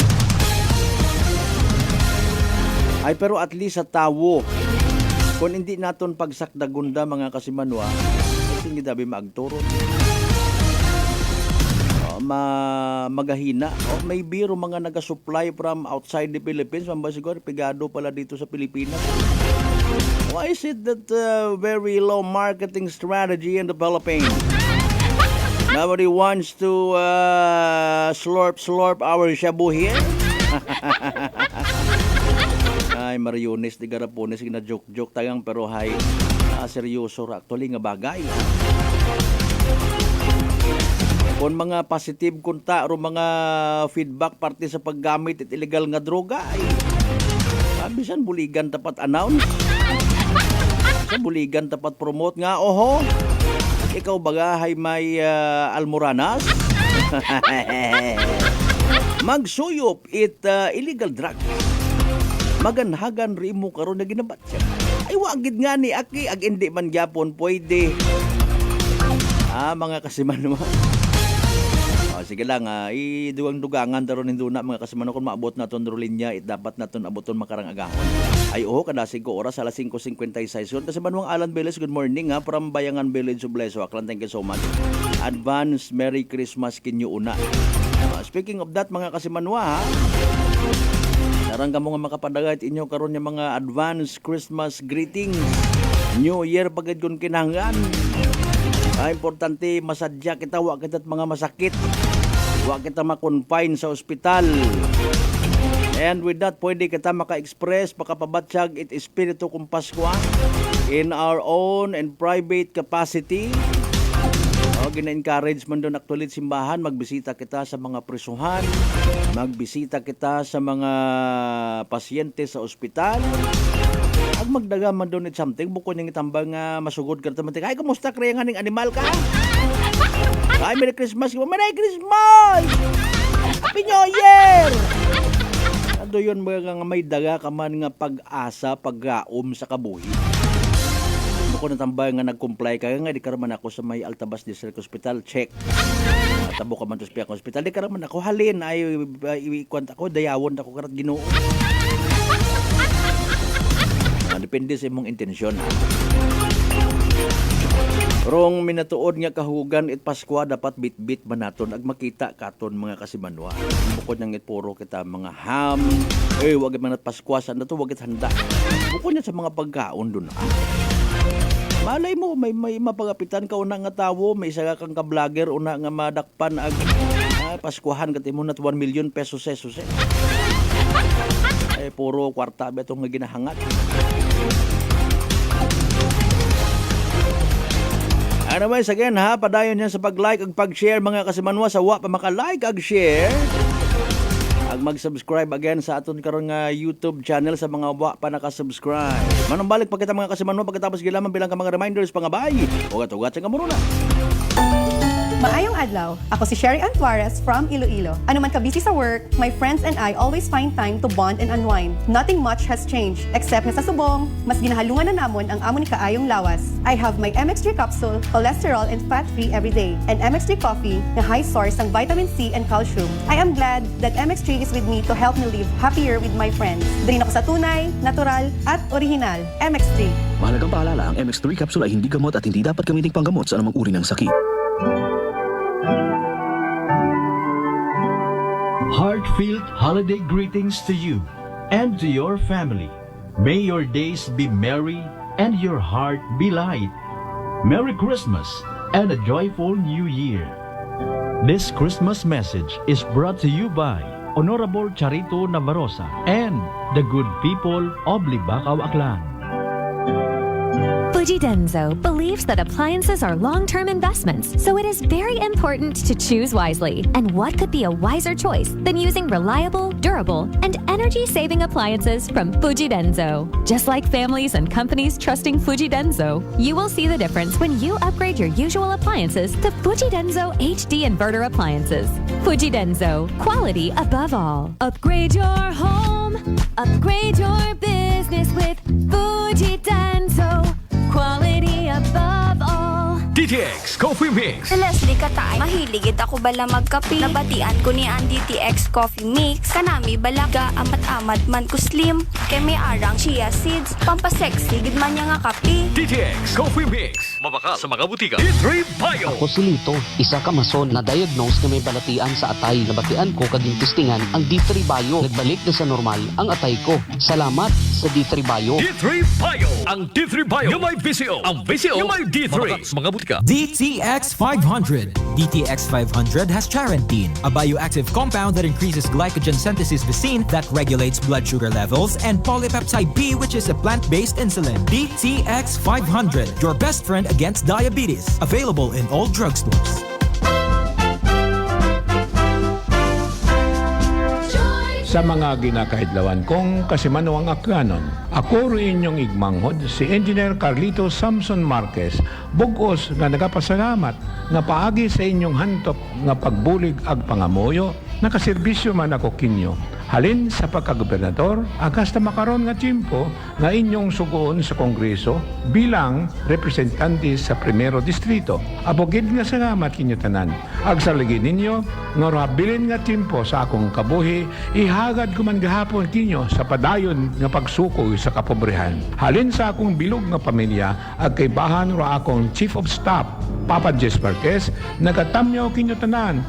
Ay pero at least sa tawo kung hindi naton pagsakdagunda mga kasimanwa kasi hindi dabi maagturo magahina may biro mga naga-supply from outside the Philippines siguro pigado pala dito sa Pilipinas. Why is it that very low marketing strategy in the Philippines? Nobody wants to slurp our shabu here. Ay Mariones de Garapones na joke tagang pero hay seryoso actually nga bagay. Kung mga positive kunta o mga feedback parte sa paggamit at illegal nga droga ay bisan buligan tapat announce. Sa buligan tapat promote nga ikaw bagahay may almoranas. Magsuyop it illegal drug. Maganhagan rimo karon na ginabat siya. Ay wagid nga ni aki ag hindi man gyapon pwede. Mga kasimanwa. Sige lang idugang-dugangan taron induna mga kasimanwa kung maabot naton ro linya dapat naton aboton makarang agahon. Ay kada 5 oras alas 5:56 yun. Kasimanwang Alan Village, good morning from Bayangan Village of Bleso. Aklan, thank you so much. Advance Merry Christmas kinyo una. Speaking of that mga kasimanwa Narang ka mga makapadagay inyo karon yung mga advance Christmas greetings. New Year pagad kung kinahanglan. Importante masadya kita, wa kita mga masakit. Wa kita ma-confine sa ospital. And with that, pwede kita maka-express, makapabatsyag it espiritu kung Pasko in our own and private capacity. Gina-encourage man doon actually simbahan, magbisita kita sa mga prisuhan, magbisita kita sa mga pasyente sa ospital. Ag magdaga man donate something, buko niyang itambang masugod ka naman. Ay, kamusta kaya nga ning animal ka? Ay, Merry Christmas! Merry Christmas! Happy New Year! Ano yun mga nga may daga ka man nga pag-asa, pag-gaom sa kabuhi. Buko na tambay nga nag-comply ka nga, di ka naman ako sa may Altabas District Hospital, check. Tabo ka man to sa Piak Hospital, di ka naman ako halin, ay ikwanta ko, dayawon ako karat Ginoo. Depende sa imong intensyon. Rong minatuod nga kahugan it Paskwa dapat bit-bit manaton ag makita katon mga kasimanwa. Bukod nang puro kita mga ham, wag man at Paskwa sa nato wag it handa. Bukod niya sa mga pagkaon dun. Malay mo may mapagapitan ka una nga tawo, may isa kang ka-vlogger una nga madakpan ag Paskwahan kat imo nat 1 million pesos puro kwarta ba itong nga ginahangat. Anyways, again ha, padayon yan sa pag-like ag pag-share mga kasimanwa sa wa pa maka-like ag share. Ag mag-subscribe again sa aton karon nga YouTube channel sa mga wa pa naka-subscribe. Manong balik pa kita mga kasimanwa pagkatapos gilaman bilang ka mga reminders pangabay. Ugat-ugat sa kamuruna. Maayong adlaw, ako si Sherry Antuares from Iloilo. Ano man ka busy sa work, my friends and I always find time to bond and unwind. Nothing much has changed, except na sa subong, mas ginahalungan na namon ang amon ni kaayong lawas. I have my MX3 capsule, cholesterol and fat-free every day, and MX3 coffee na high source ng vitamin C and calcium. I am glad that MX3 is with me to help me live happier with my friends. Drin ako sa tunay, natural, at original. MX3. Mahalagang paalala, ang MX3 capsule ay hindi gamot at hindi dapat gamiting panggamot sa anumang uri ng sakit. Heartfelt holiday greetings to you and to your family. May your days be merry and your heart be light. Merry Christmas and a joyful New Year. This Christmas message is brought to you by Honorable Charito Navarroza and the good people of Libacao, Aklan. Fuji Denso believes that appliances are long-term investments, so it is very important to choose wisely. And what could be a wiser choice than using reliable, durable, and energy-saving appliances from Fuji Denso? Just like families and companies trusting Fuji Denso, you will see the difference when you upgrade your usual appliances to Fuji Denso HD inverter appliances. Fuji Denso, quality above all. Upgrade your home, upgrade your business with Fuji Denso. Quality above all. DTX Coffee Mix. Leslie Katay, mahiligid ako bala magkape. Nabatian ko ni ang DTX Coffee Mix. Kanami balaga amat-amat man ko slim. Kay may arang chia seeds. Pampasexy gid man niya nga kape. DTX Coffee Mix. Mabaka sa mga butika. D3 Bio. Ako si Lito, isa ka mason na diagnose na may balatian sa atay. Nabatian ko kaging testingan ang D3 Bio. Nagbalik na sa normal ang atay ko. Salamat sa D3 Bio. D3 Bio. Ang D3 Bio yung may VCO. Ang VCO yung may D3. Mabaka sa mga butika. DTX 500. DTX 500 has Charantine, a bioactive compound that increases glycogen synthesis Vicine that regulates blood sugar levels, and polypeptide B, which is a plant-based insulin. DTX 500, your best friend against diabetes. Available in all drugstores. Sa mga ginakahidlawan kong kasimanwang akyanon, ako rin inyong igmanghod si Engineer Carlito Samson Marquez, bugos nga nagapasalamat nga paagi sa inyong hantop nga pagbulig ag pangamoyo, nakaserbisyo man ako kinyo. Halin sa pagkagobernador, agas na makaroon nga tiyempo nga inyong sugoon sa Kongreso bilang representante sa Primero Distrito. Abogid nga salamat kinyo tanan. Agsaligin ninyo, nga rabilin nga tiyempo sa akong kabuhi, ihagad ko man gahapon kinyo sa padayon nga pagsukoy sa kapobrehan. Halin sa akong bilog nga pamilya, agkaibahan ra akong Chief of Staff, Papa Jess Marquez, nagatamyaw kinyo tanan.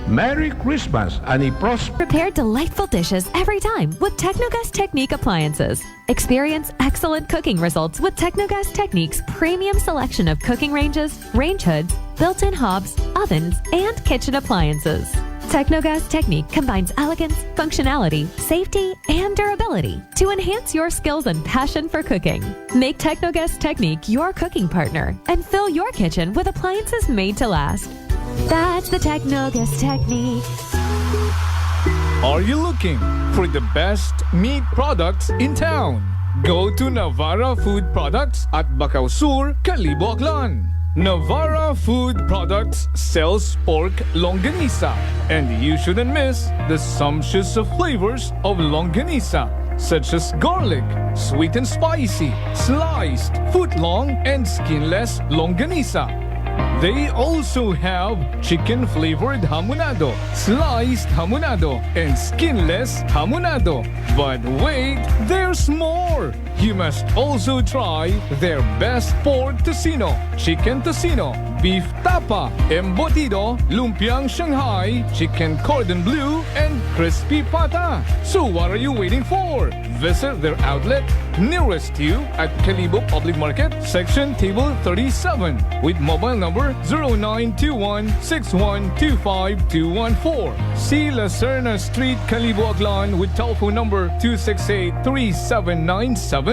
Merry Christmas and a prosperous. Prepare delightful dishes every time with Technogas Technique appliances. Experience excellent cooking results with Technogas Technique's premium selection of cooking ranges, range hoods, built-in hobs, ovens, and kitchen appliances. Technogas Technique combines elegance, functionality, safety, and durability to enhance your skills and passion for cooking. Make Technogas Technique your cooking partner and fill your kitchen with appliances made to last. That's the Technogas Technique. Are you looking for the best meat products in town? Go to Navara Food Products at Bacau Sur, Calibo, Aklan. Navara Food Products sells pork longanisa, and you shouldn't miss the sumptuous flavors of longanisa, such as garlic, sweet and spicy, sliced, foot-long, and skinless longanisa. They also have chicken-flavored hamonado, sliced hamonado, and skinless hamonado. But wait, there's more! You must also try their best pork tocino, chicken tocino, beef tapa, embutido, lumpiang Shanghai, chicken cordon bleu, and crispy pata. So what are you waiting for? Visit their outlet nearest you at Calibo Public Market, section table 37, with mobile number 0921-6125-214. See Lacerna Street, Calibo, Aklan, with telephone number 268-3797.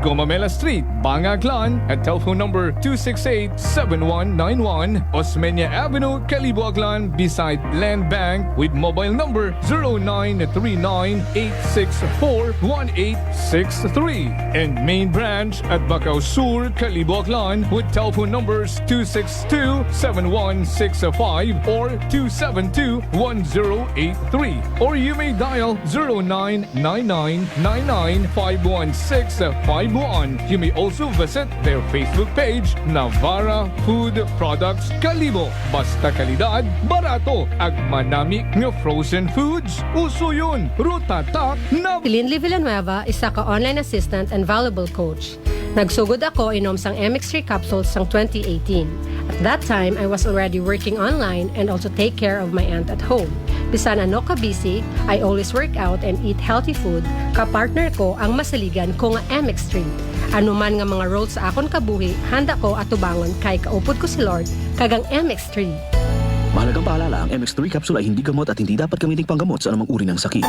Gomamela Street, Banga, Aklan, at telephone number 268-7191. Osmeña Avenue, Calibo, Aklan, beside Land Bank, with mobile number 0939-864-1863. And main branch at Bacau Sur, Calibo, Aklan, with telephone numbers 262-7165 or 272-1083. Or you may dial 0999-99-51651. You may also visit their Facebook page, Navara Food Products Calibo. Basta kalidad, barato, ag manami nga frozen foods. Uso yun, rutatak na... Linley Villanueva, isa ka online assistant and valuable coach. Nagsugod ako inom sang MX3 capsules sang 2018. At that time, I was already working online and also take care of my aunt at home. Bisan ano ka busy, I always work out and eat healthy food. Kapartner ko ang masaligan ko nga MX3. Ano man nga mga roles sa akon kabuhi, handa ko at tubangon kay kaupod ko si Lord kagang MX3. Mahalagang paalala, ang MX3 capsule ay hindi gamot at hindi dapat gamiting panggamot sa anumang uri ng sakit.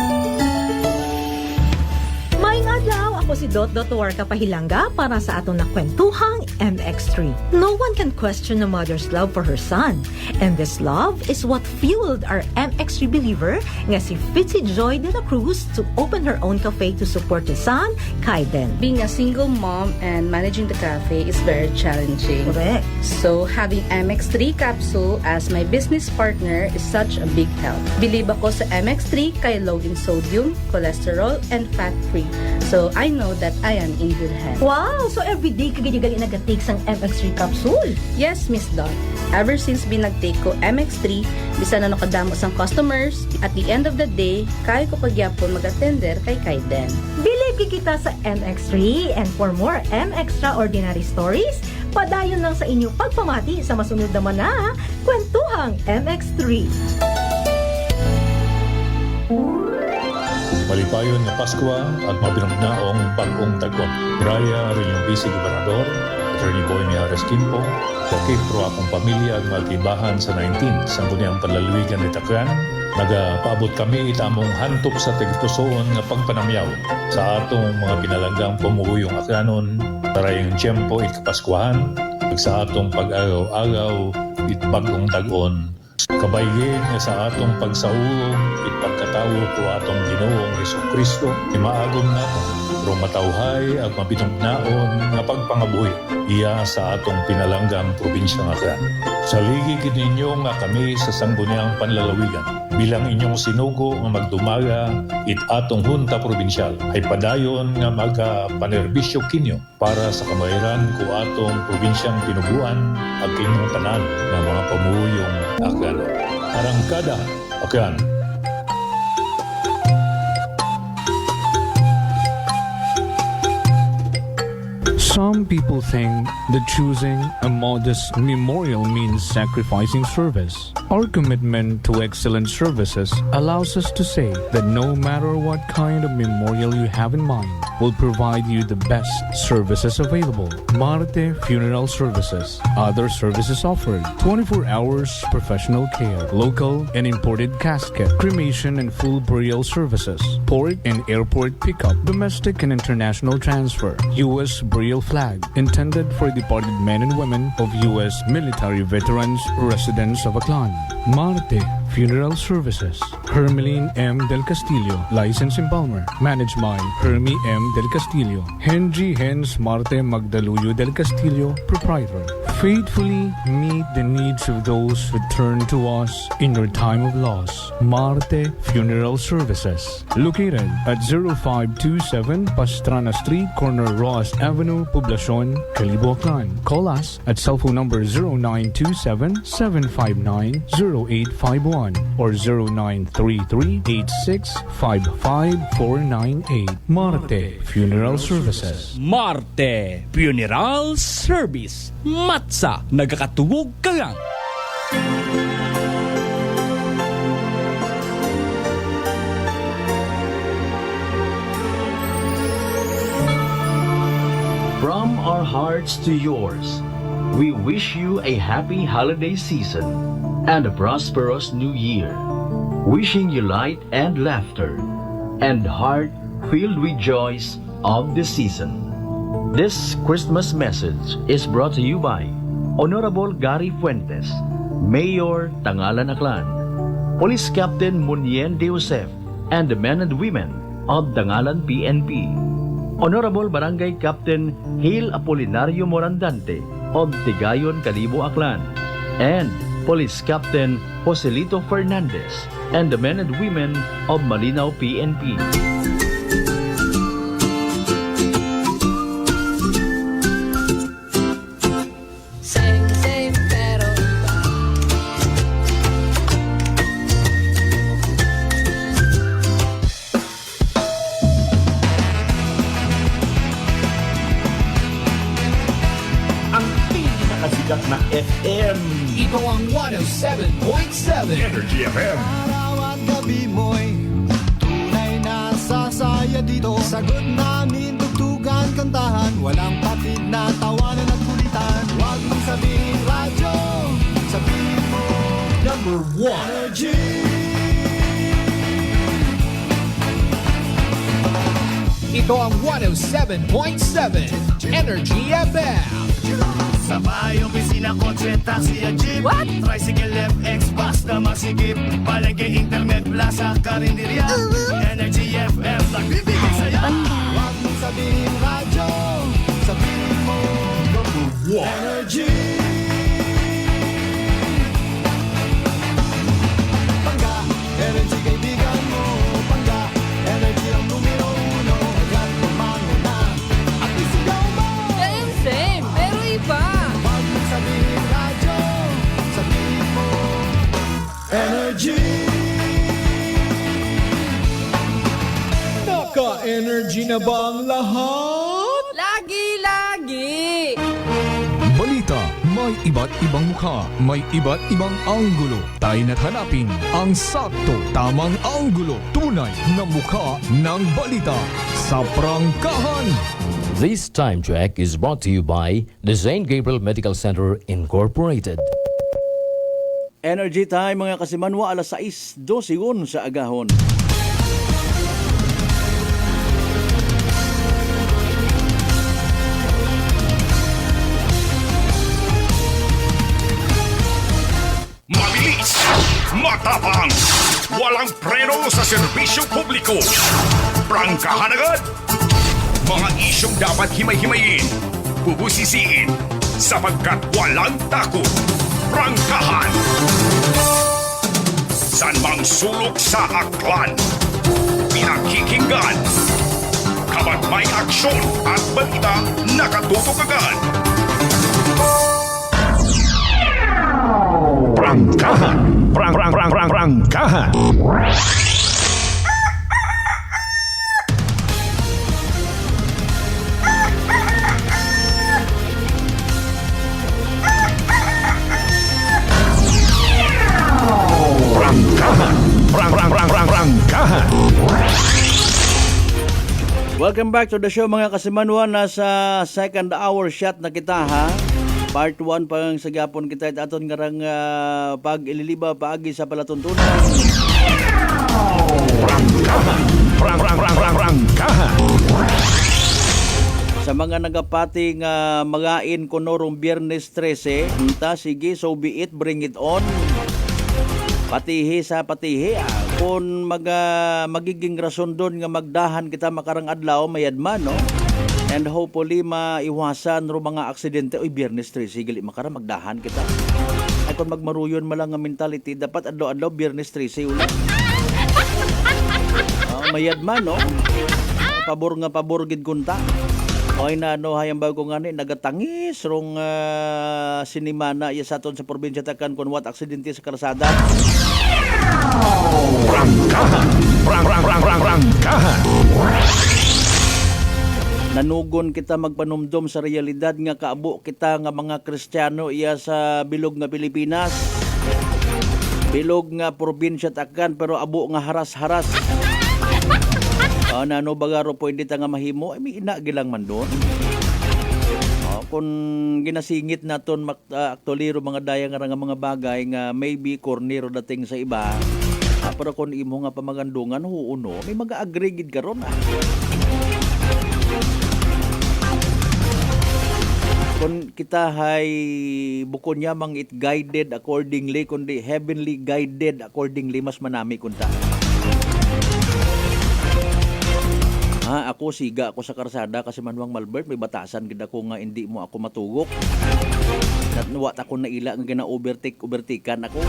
Maayong adlaw, ako si Dot Warka Pahilanga para sa atong nakwentuhang MX3. No one can question a mother's love for her son. And this love is what fueled our MX3 believer nga si Fitzy Joy de la Cruz to open her own cafe to support his son, Kaiden. Being a single mom and managing the cafe is very challenging. Correct. So having MX3 capsule as my business partner is such a big help. Believe ako sa MX3 kay low in sodium, cholesterol, and fat-free. So I know that I am in good hands. Wow! So everyday ka ganyan nag-take sang MX3 capsule? Yes, Miss Dot. Ever since binag-take ko MX3, bisan na nakadamo sang customers, at the end of the day, kaya ko pagyapon mag-attender kay Kaiden. Believe kita sa MX3, and for more M-Extraordinary stories, padayon lang sa inyong pagpamati sa masunod naman na Kwentuhang MX3. Malipayon nga Pasko at mabinagnaong bagong tagon. Graya rin yung Vice Gobernador, Attorney Boy Mijares Quimpo, wakil pro akong pamilya at magkibahan sa 19 sa kunyang panlaluigan ni Takyan. Nagapaabot kami itamong hantop sa tigpusoon nga pagpanamyaw sa atong mga pinalanggang pamuyong akyanon, tarayang tiyempo it Kapaskuhan, sa atong pag-agaw-agaw it bagong tagon. Kabaygin nga sa atong pagsaulong it pagkatawo ko atong Ginoong Jesucristo, imaagom nato, pero matawhay at mabinugnaon nga pagpangabuhi iya sa atong pinalanggang probinsya nga Aklan. Saligid ninyo nga kami sa sangguniang panlalawigan bilang inyong sinugo nga magdumaga it atong hunta probinsyal ay padayon nga magapanerbisyo kinyo para sa kamahiran ko atong probinsyang tinubuan at inyong tanan ng mga pamuyong Aklan. Arangkada, Aklan. Some people think that choosing a modest memorial means sacrificing service. Our commitment to excellent services allows us to say that no matter what kind of memorial you have in mind, we'll provide you the best services available. Marte Funeral Services. Other services offered: 24 hours professional care, local and imported casket, cremation and full burial services, port and airport pickup, domestic and international transfer, U.S. burial flag, intended for departed men and women of U.S. military veterans residents of Aklan. Marte Funeral Services. Hermeline M. Del Castillo, License Embalmer. Managed by Hermie M. Del Castillo. Henry Hens Marte Magdaluyo Del Castillo, Proprietor. Faithfully meet the needs of those who turn to us in your time of loss. Marte Funeral Services. Located at 0527 Pastrana Street, corner Ross Avenue, Poblacion, Calibo, Aklan. Call us at cell phone number 0927-759-0851 or 0933-8655-498. Marte Funeral Services. Marte Funeral Service. Matsa, nagakatuwog ka lang. From our hearts to yours, we wish you a happy holiday season and a prosperous new year. Wishing you light and laughter and heart filled with joys of the season. This Christmas message is brought to you by Honorable Gary Fuentes, Mayor Tangalan Aklan, Police Captain Munien De Josef, and the men and women of Tangalan PNP, Honorable Barangay Captain Hale Apolinario Morandante of Tigayon, Calibo, Aklan, and Police Captain Joselito Fernandez and the men and women of Malinaw PNP. Na FM. Ito ang 107.7 Energy FM. Araw at gabi mo'y tunay na sasaya dito. Sagot namin, tugtugan, kantahan. Walang patid na tawanan at kulitan. Huwag mong sabihin radyo, sabihin mo number 1 Energy. Ito ang 107.7 Energy FM. Sa bahay, opisina, kotse, taxi at jeep. What? Tricycle, FX, bus na masigip. Palengke, internet, plaza, karinderya. Energy FM, nagbibigay saya. Huwag mong sabihin radyo, sabihin mo number 1 Energy. Pangga, energy kaibigan mo. Pangga, energy ang numero 1. Agad tumango na at isigaw mo. Same, pero iba. Sabihin radyo, sabihin mo Energy. Naka-energy na ba ang lahat? Lagi-lagi. Balita, may iba't ibang mukha, may iba't ibang anggulo. Tayo na't hanapin ang sakto, tamang anggulo, tunay na mukha ng balita sa prangkahan. This time check is brought to you by the St. Gabriel Medical Center Incorporated. Energy time mga kasimanwa, alas 6:12 sa agahon. Mabilis, matapang, walang preno sa serbisyo publiko. Prangkahan agad! Mga isyong dapat himay-himayin, bubusisiin, sapagkat walang takot. Prangkahan! San mang sulok sa aklan, pinakikinggan. Kapag may aksyon at balita, nakatutok agad. Prangkahan! Prangkahan! Prangkahan! Welcome back to the show mga kasimanwa. Nasa second hour shot na kita ha. Part 1 pang sagapon kita at aton ngarang pag-ililiba paagi sa palatuntunan. Prangkahan! Sa mga nagapating magain ko norong Biyernes 13, sige, so be it, bring it on. Patihi sa patihi. Kung magiging rason doon nga magdahan kita makarang adlaw, mayadman, no? And hopefully maiwasan ro mga aksidente. Uy, Biyernes 3, sige, makarang magdahan kita. Ay kung magmaruyon malang nga mentality, dapat adlaw-adlaw Biyernes 13 ulit. Mayadman, no? Pabor gid kunta. Oy na no hayang bago nga ni nagatangis rong sinimana iya sa aton sa probinsya takan kun wat aksidente sa kalsada. Prangkahan. Nanugon kita magpanumdom sa realidad nga kaabo kita nga mga Kristiyano iya sa bilog nga Pilipinas. Bilog nga probinsya takan pero abo nga haras-haras. Nano bagaro pwede ta nga mahimo ay may ina gilang man doon. Kung ginasingit naton aktoliro mga daya nga mga bagay nga maybe kornero dating sa iba. Pero kung imo nga pamagandungan huuno, may mag-agree gid karon. Kung kita hay bukod niya mang it guided accordingly kundi heavenly guided accordingly mas manami kunta. Ako siga ako sa karsada kasi Manuang Malbert may batasan gid ako nga hindi mo ako matugok. Natnuwat ako na ila nga gina-overtikan ako.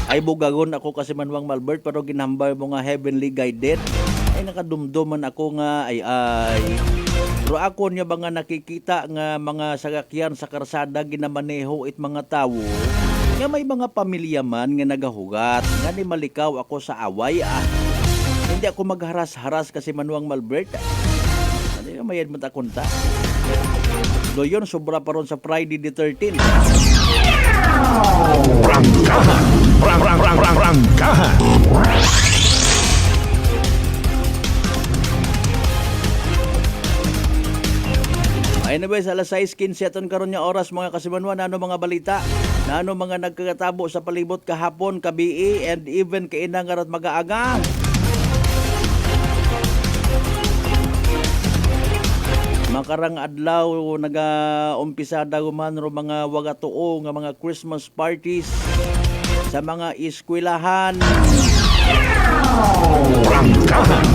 Ay bugagon ako kasi Manuang Malbert pero ginambay mo nga heavenly guided. Ay nakadumduman ako nga ay. Pero ako niya ba nga nakikita nga mga sasakyan sa karsada ginamaneho it mga tawo. Nga may mga pamilya man nga nagahugat. Nga ni malikaw ako sa away Hindi ako magharas-haras kasi Manuang Malbert. Hindi ka mayad matakunta. Do yun, sobra pa ron sa Friday the 13th. Prangkahan. Anyways, alas 6:15 aton karon nga oras mga kasimanwan, nano mga balita, nano mga nagkakatabo sa palibot kahapon, kabii, and even kainangarat mag-aaga. Makarang adlaw naga-umpisada guman ro mga wagatuo nga mga Christmas parties sa mga eskwelahan. Prangkahan.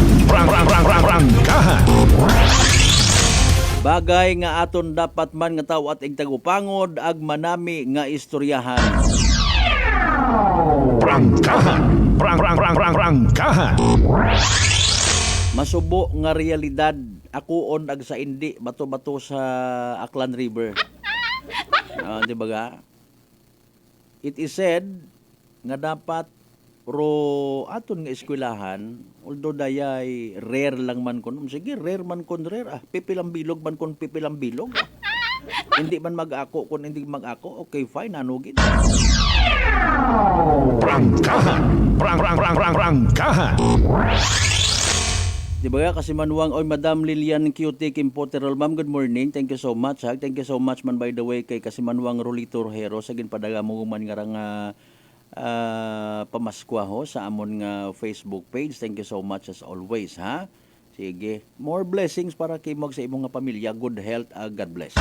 Bagay nga aton dapat man nga tawo at igtagupangod ag manami nga istoryahan. Prangkahan. Masubo nga realidad ako on ag sa indi bato-bato sa Aklan River. Di ba ga? It is said nga dapat ro aton nga eskwelahan although dayay rare lang man kon sige rare man kon rare pipilang bilog man kon pipilang bilog hindi man mag-ako kon hindi mag-ako okay fine anugid. Prangkahan. Di ba kasi Manuang oy Madam Lilian QT Kimpoterol, ma'am, good morning. Thank you so much. Thank you so much man by the way kay kasi Manuang Rolito Rojero sa ginpadaga mo man nga pamaskwa ho sa amon nga Facebook page. Thank you so much as always, ha. Sige, more blessings para kay mo sa imong nga pamilya. Good health, God bless.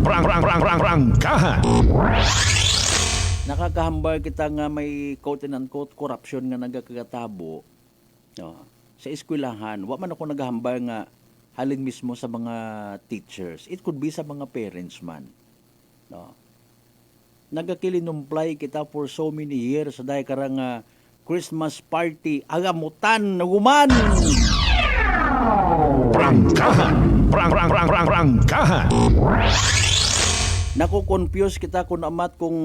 Prangkahan. Nakakahambal kita nga may quote and unquote corruption nga nagakagatabo sa eskwelahan. Wa man ako naghahambal nga halin mismo sa mga teachers. It could be sa mga parents man. Nagakilinumply kita for so many years sa dahil karang Christmas party agamutan naguman. Prangkahan. Naku-confuse kita kung amat kung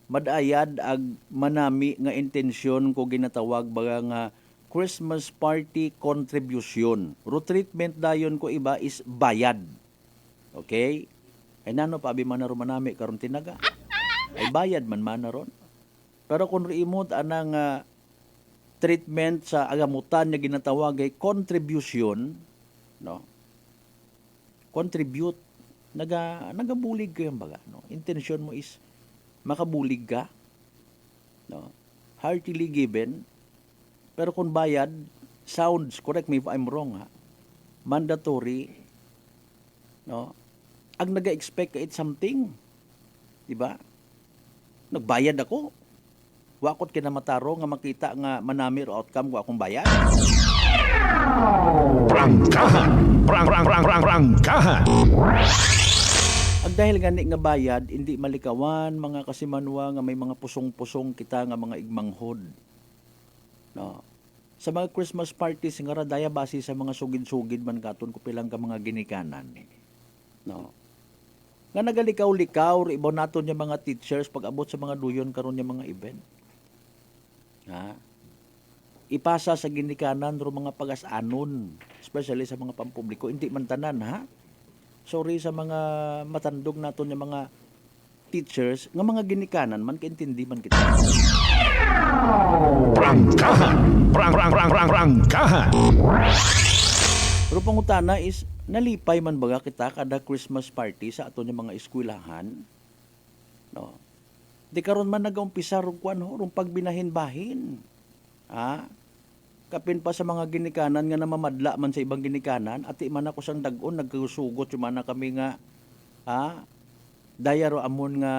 madayad ag manami nga intensyon ko ginatawag baga nga Christmas party contribution. Ro treatment dayon ko iba is bayad. Okay? Ay nano pa abi man na manami karon tinaga. Ay bayad man ron. Pero kung remote anang treatment sa agamutan nga ginatawag ay contribution, no? Contribute nagabulig ka yung baga, no? Intention mo is makabulig ka, no? Heartily given. Pero kung bayad, sounds, correct me if I'm wrong, ha? Mandatory, no? ang naga-expect ka it something. Di ba? Nagbayad ako. Wakot kinamataro nga makita nga manami o outcome ko akong bayad. Prangkahan! Prangkahan! Ang dahil gani nga bayad, hindi malikawan mga kasimanwa nga may mga pusong-pusong kita nga mga igmanghod. No. Sa mga Christmas parties nga radaya base sa mga sugid-sugid man katon ko pilang ka mga ginikanan. No. Nga nagalikaw-likaw ibaw naton yung mga teachers pag abot sa mga duyon karon yung mga event. Ha? Ipasa sa ginikanan ro mga pagas-anon, especially sa mga pampubliko, hindi man tanan ha. Sorry sa mga matandog naton yung mga teachers, nga mga ginikanan man kaintindi man kita. Prangkahan! Prangkahan! Pero pangutana is, nalipay man baga kita kada Christmas party sa aton yung mga eskwelahan? No. Di karon man nag-umpisa rum pagbinahin-bahin. Ha? Kapin pa sa mga ginikanan nga namamadla man sa ibang ginikanan, ati man ako sang dag-on nagsugot yung mana kami nga dayaro amon nga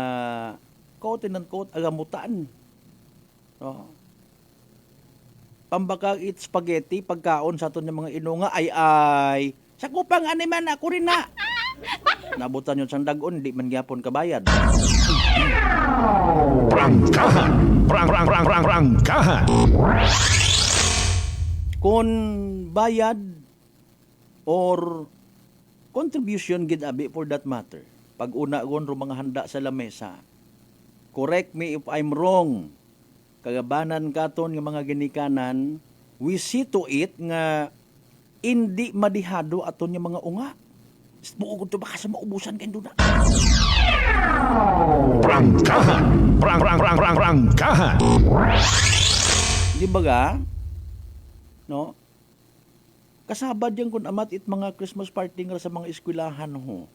quote and quote agamutan. No. Pambakag eat spaghetti pagkaon sa aton yung mga inunga ay sa kupang ani man ako rin na. Nabutan yun sang dag-on di man gyapon kabayad. Prangkahan! Prangkahan! Kung bayad or contribution gid abi for that matter, pag una gon ro mga handa sa lamesa, correct me if I'm wrong, kagabanan katon nga mga ginikanan, we see to it nga hindi madihado aton yung mga unga. Buugod to baka sa maubusan kayo doon na. Prangkahan! Prangkahan! Di ba ga? No? Kasabad yan kung amat it mga Christmas party nga sa mga eskwelahan ho.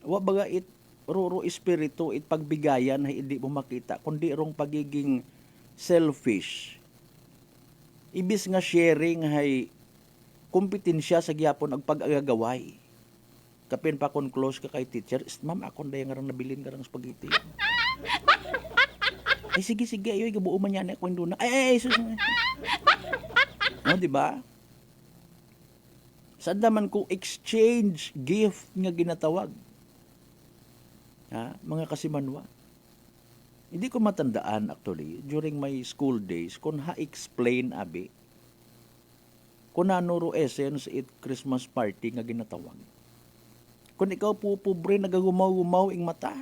Wa baga it ruro espiritu it pagbigayan ay hindi mo makita kundi rong pagiging selfish. Ibis nga sharing hay kompetensya sa gyapon ag pag-agagaway. Kapin pa kon close ka kay teacher, ma'am akon day nga rang nabilin ka rang spaghetti. Ay sige ayoy gabuo man yan ako induna. Ay sus. No, di ba? Saan naman ko exchange gift nga ginatawag? Ha, mga kasimanwa. Hindi ko matandaan actually during my school days kung ha-explain abi kung ano ro essence it Christmas party nga ginatawag. Kung ikaw pobre nagagumaw-gumaw ing mata,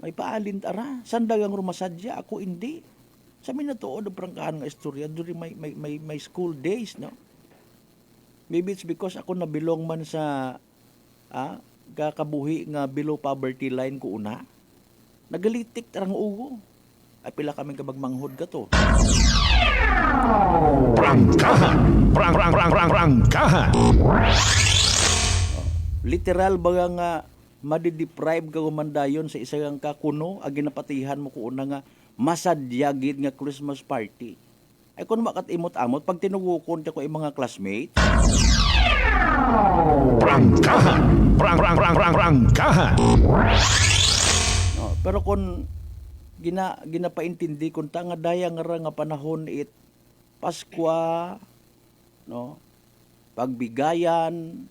may paalin tara, sandagang rumasadya, ako hindi. Sa minatuod ang prangkahan nga istorya during my school days, no? Maybe it's because ako nabilong man sa kakabuhi nga below poverty line ko una. Nagalitik tarang ugo. Ay pila kaming kabagmanghod ka to. Prangkahan! Prangkahan! Literal baga nga madideprive ka gumandayon sa isang kakuno ag ginapatihan mo ko una nga masadyagid nga Christmas party. Ay kung makatimot-amot pag tinugukon ko yung mga classmates. Prangkahan! Prangkahan! No, pero kung ginapaintindi kung ta nga daya nga panahon it Paskwa, no? Pagbigayan.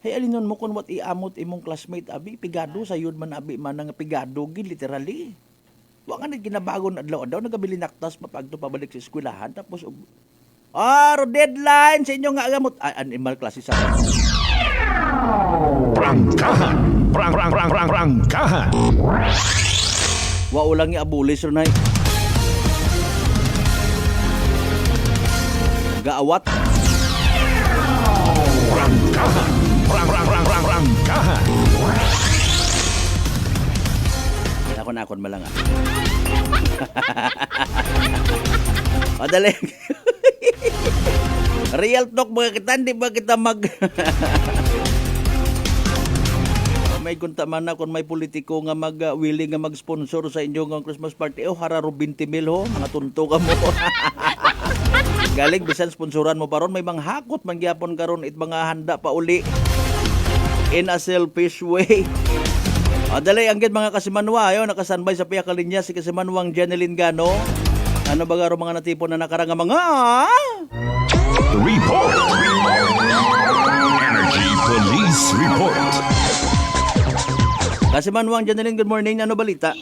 Hey, alinon mo kung what iamot imong classmate abi pigado sayod man abi man nga pigado gid literally. Wa nga ginabagon adlaw-adlaw nagabili naktas mapagto pabalik sa eskwelahan tapos deadline sa inyo nga agamot animal classes sa. Prangkahan! Prangkahan! Wa ulang i-abolish ron ay. Gaawat. Prangkahan! Prangkahan! Nakon malanga. Madali. Real talk mga kita, hindi ba kita may kunta man na kung may politiko nga willing nga mag-sponsor sa inyo ng Christmas party. Hararo 20 mil ho, mga tunto ka mo. Galing bisan sponsoran mo paron may mga hakot man gyapon karon it mga handa pa uli in a selfish way. Dali ang gid mga kasimanwa ayo nakasanbay sa piya ka linya si kasimanwang Jeneline Gano. Ano ba garo mga natipon na nakaranga mga Report! Energy Police Report! Kasimanwang Jeneline, good morning. Ano balita?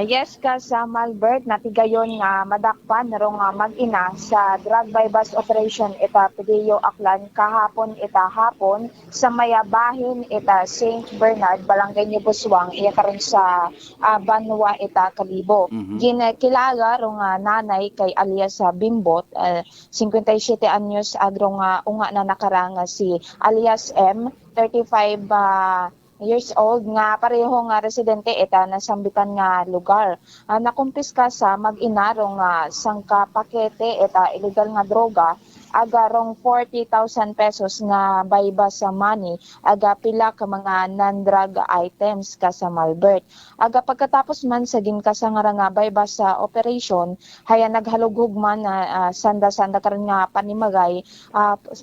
Yes ka sa Malbert, natigayon nga madakpan narong mag-ina sa drug by bus operation ita Pideo Aklan kahapon ita hapon sa Mayabahin ita St. Bernard, Barangay ni Buswang, iya karon sa Banwa ita Kalibo. Ginakilala rong nanay kay alias sa Bimbot, 57 anyos agrong unga na nakaranga si alias M, 35 years old nga pareho nga residente ita na sambitan nga lugar. Nakumpiska sa mag-inarong sangka pakete ita illegal nga droga agarong 40,000 pesos nga bayba sa money aga pila ka mga non-drug items ka sa Malbert. Aga pagkatapos man sa ginkasangara nga bayba sa operation haya naghalughog man sanda-sanda karon nga panimagay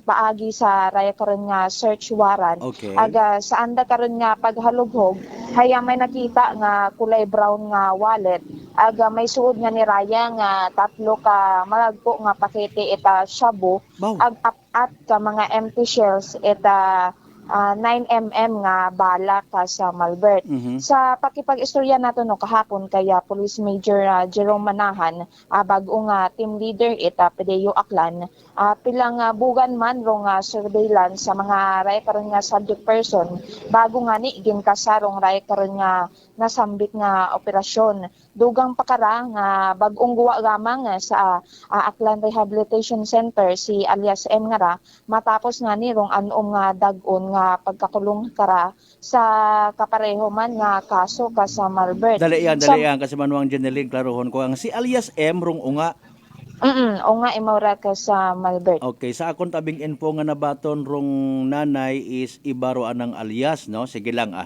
paagi sa raya karon nga search warrant. Okay. Aga sa anda karon nga paghalughog haya may nakita nga kulay brown nga wallet aga may suod nga ni raya nga 3 ka malagpo nga pakete ita shabu at ka mga empty shells ita 9mm nga bala ka sa Malbert. Sa pakipag-istorya nato no kahapon kaya Police Major Jerome Manahan bag-o nga team leader ita Pideo Aklan pilang bugan man rong surveillance sa mga ray karon nga subject person bago nga ni ginkasarong ray karon nga nasambit nga operasyon. Dugang pakara nga bag-ong guwa gamang sa Aklan Rehabilitation Center si alias M nga ra matapos nga ni rong anom nga dag-on nga pagkakulong kara sa kapareho man nga kaso ka sa Malbert. Dali yan kasi manuang Jeneline klarohon ko ang si alias M rong unga. Unga imawra ka sa Malbert. Okay, sa akong tabing info nga nabaton rong nanay is ibaro anang alias, no? Sige lang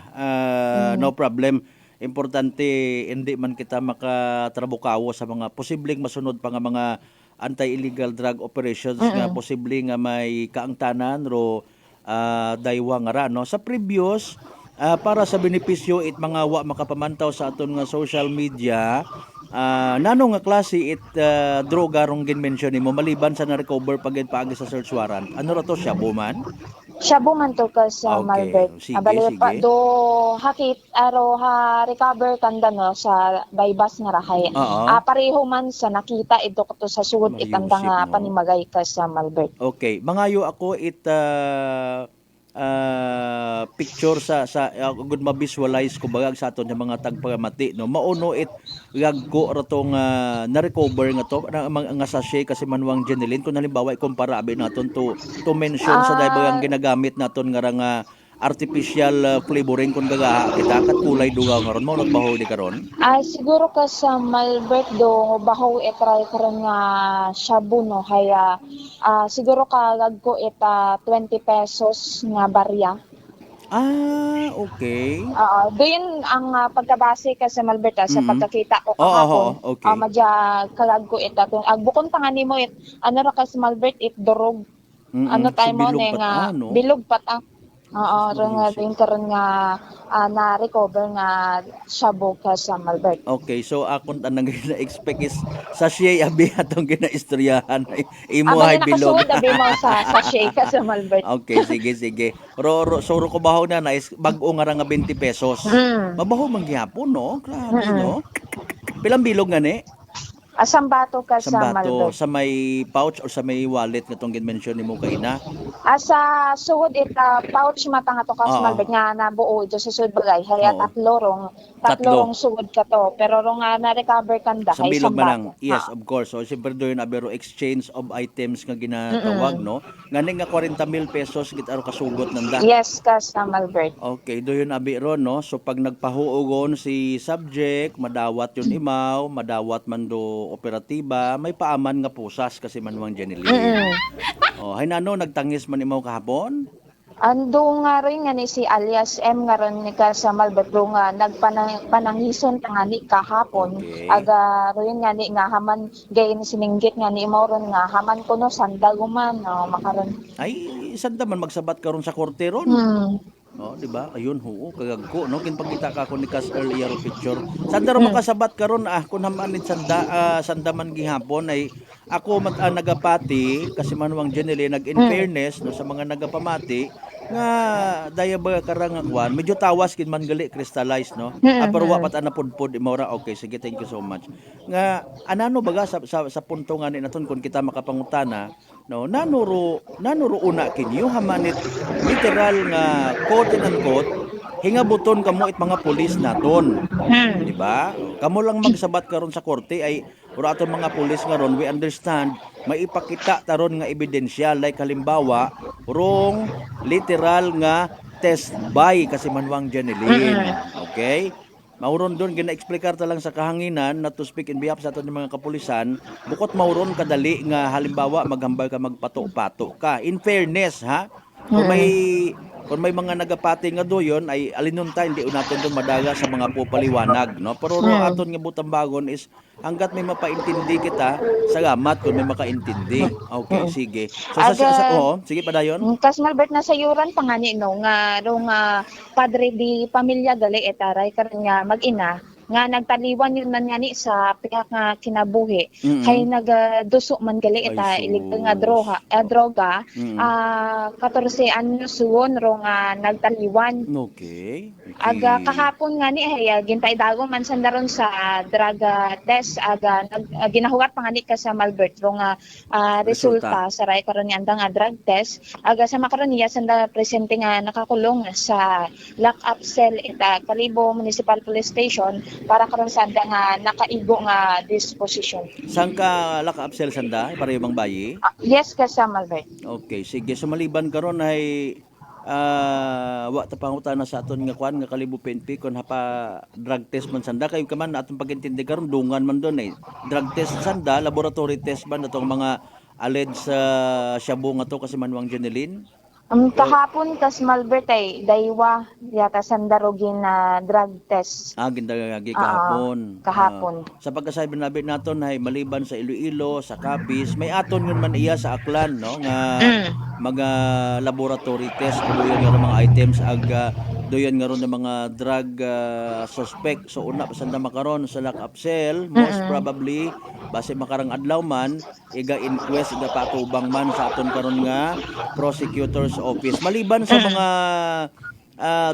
no problem. Importante hindi man kita makatrabukawo sa mga posibleng masunod pa nga mga anti-illegal drug operations nga posible nga may kaangtanan ro daywa nga ra no sa previous para sa benepisyo it mga wa makapamantaw sa aton nga social media nano nga klase it droga rong gin-mention nimo maliban sa na-recover pagid paagi sa search warrant ano ra to shabu man to ka sa Malbert abali pa do hakit aro ha recover kanda no sa baybas nga rahay pareho man sa nakita ito to sa sud itanda nga panimagay ka sa Malbert. Okay mangayo ako it picture sa good ma-visualize kumbaga sa aton yung mga tagpagamati no mauno it gagko ra tong na-recover nga to nga sachet kasi manuang Jeneline kung halimbawa ikumpara abi naton to mention sa daybagang ginagamit naton nga artificial flavoring kung gaga kita kat kulay dugaw karon mo nagbaho di karon siguro ka sa Malbert do baho etry karon nga shabu no haya siguro ka gagko eta 20 pesos nga barya. Okay. Doon ang pagkabase ka sa Malbert sa pagkakita ko kahapon. Okay. Madya kalagko ita kung agbukon pa nga nimo it ano ra ka sa Malbert it dorog. Ano tayo mo nga bilog pat ron nga din karon nga na-recover nga shabu ka sa Malbert. Okay, so akong tanang gina-expect is sachet abi atong gina-istoryahan imo hay bilog. Nakasuod abi mo sa sachet ka sa Malbert. Okay, sige. Suro ko baho na is bag-o nga 20 pesos. Mabaho man gyapon no? Grabe no. Pilang bilog nga ni? Sambato ka sa Malbert. Sa may pouch or sa may wallet nga tong gin-mention nimo kaina? Sa suod pouch mata nga to ka sa Malbert nga nabuo ito sa suod bagay. Haya tatlo rong suod ka to. Pero rong na-recover kanda sa kay bilog sambato. Yes, of course. So siyempre doon abero exchange of items nga ginatawag no. Ngani nga 40,000 pesos git aro kasugot nanda. Yes ka sa Malbert. Okay, doon abero no. So pag nagpahuogon si subject, madawat yun imaw, madawat man do operatiba, may paaman nga pusas kasi manuang Jeneline. Hay nano nagtangis man imaw kahapon? Ando nga rin nga ni si alias M nga ron ni ka sa Malbetro nga nagpananghison nga ni kahapon. Okay. Aga rin nga ni nga haman gay ni sininggit nga ni Mauron nga haman ko no sandaguman no makaron. Ay, sanda man magsabat karon sa korte ron. Oh, di ba? Ayun, oo, kagagko, no? Kinpagkita ka ko ni Kas earlier picture. Sanda ron makasabat karon kun hamanit sanda man gihapon ay ako nagapati kasi manuang Janelle nag-in fairness no sa mga nagapamati nga daya ba karang kwan medyo tawas kin man gali crystallized no. Pero wa pat anapudpod imora okay sige thank you so much. Nga anano baga sa punto nga ni naton kun kita makapangutana no nanuro una kinyo hamanit literal nga quote and unquote hingabuton kamo it mga pulis naton. Di ba? Kamo lang magsabat karon sa korte ay uro aton mga pulis nga ron we understand maipakita taron nga ebidensya like halimbawa rong literal nga test by kasi manuang Janelle. Okay? Mauron doon gina-explicar ta lang sa kahanginan na to speak in behalf sa aton mga kapulisan bukod mauron kadali nga halimbawa maghambal ka magpato-pato ka in fairness ha kung may mga nagapati nga doyon ay alinunta hindi natin doon madaga sa mga pupaliwanag no pero aton nga butang bagon is hanggat may mapaintindi kita salamat kung may makaintindi okay sige so sige padayon Kas Malbert na sayuran pangani no nga padre di pamilya gali etaray karon nga mag-ina nga nagtaliwan yun man ngani sa pihak nga kinabuhi kay nagduso man gali ita iligto nga droga 14 anyos suwon ro nga nagtaliwan okay aga kahapon ngani ay gintay dago man sandaron sa drug test aga ginahugat pangani ka sa Malbert ro nga resulta sa ray karon nga nga drug test aga sa makaron niya sanda presente nga nakakulong sa lock-up cell ita Kalibo Municipal Police Station para karon sanda nga nakaigo nga disposition. Saan ka lock-up cell sanda? Para yung bayi? Yes, ka sa Malbert. Okay, sige. So maliban karon ay wa ta pangutana sa aton nga kwan nga Kalibo PNP kun hapa drug test man sanda kayo kaman atong pagintindi karon dungan man doon drug test sanda laboratory test ba natong mga alleged shabu nga to kasi manuang Janelle. Kahapon kas Malbert ay daywa yata sandarogin na drug test. Gindagagi kahapon. Kahapon. Sa pagkasabi naton ay maliban sa Iloilo, sa Capiz, may aton yun man iya sa Aklan no nga mga laboratory test doyon nga mga items doyon nga ron ng mga drug suspect. So una pa sanda makaron sa lock-up cell most probably base makarang adlaw man iga inquest iga patubang man sa aton karon nga prosecutor's office maliban sa mga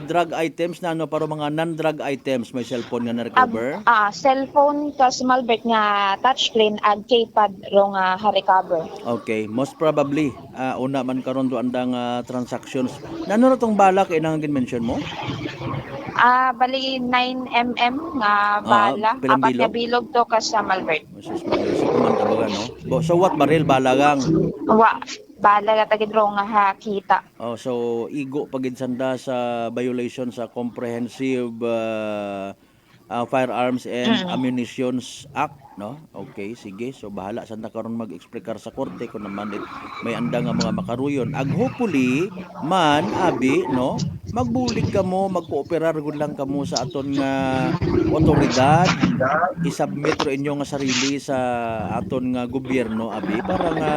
drug items na para mga non-drug items may cellphone nga na-recover cellphone kas Malbert nga touchscreen ag keypad ro nga ha-recover. Okay most probably una man karon do andang transactions nano tong balak inang mention mo bali 9mm nga bala apat nga bilog to kas sa Malbert. So what baril balagang bala nga tagid ro nga hakita. So igo pagid sanda sa violation sa Comprehensive Firearms and Ammunitions Act no okay sige so bahala sanda karon mag-explicar sa korte kung naman may anda nga mga makaruyon hopefully man abi no magbulig kamo magkooperar gud lang kamo sa aton nga otoridad isubmit ro inyo nga sarili sa aton nga gobyerno abi para nga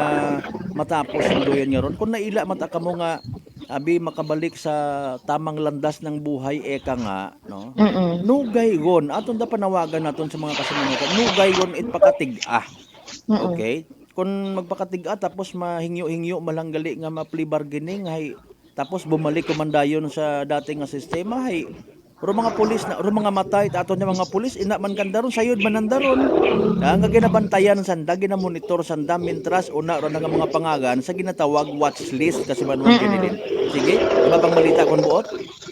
matapos ang doyon nga ron kung naila mata kamo nga abi makabalik sa tamang landas ng buhay eka nga no nugay gon aton da panawagan naton sa mga kasamanutan nugay gon it pakatig-a okay kung magpakatig-a tapos mahingyo-hingyo malanggali nga ma-plea bargaining hay tapos bumalik kumandayon sa dating nga sistema hay ro mga pulis na ro mga matay aton nga mga pulis ina man kandaron sayod manandaron nga ginabantayan sanda ginamonitor sanda mintras una ro nga mga pangagan sa ginatawag watch list kasi manuang Janelle. Sige iba pang malita kon buot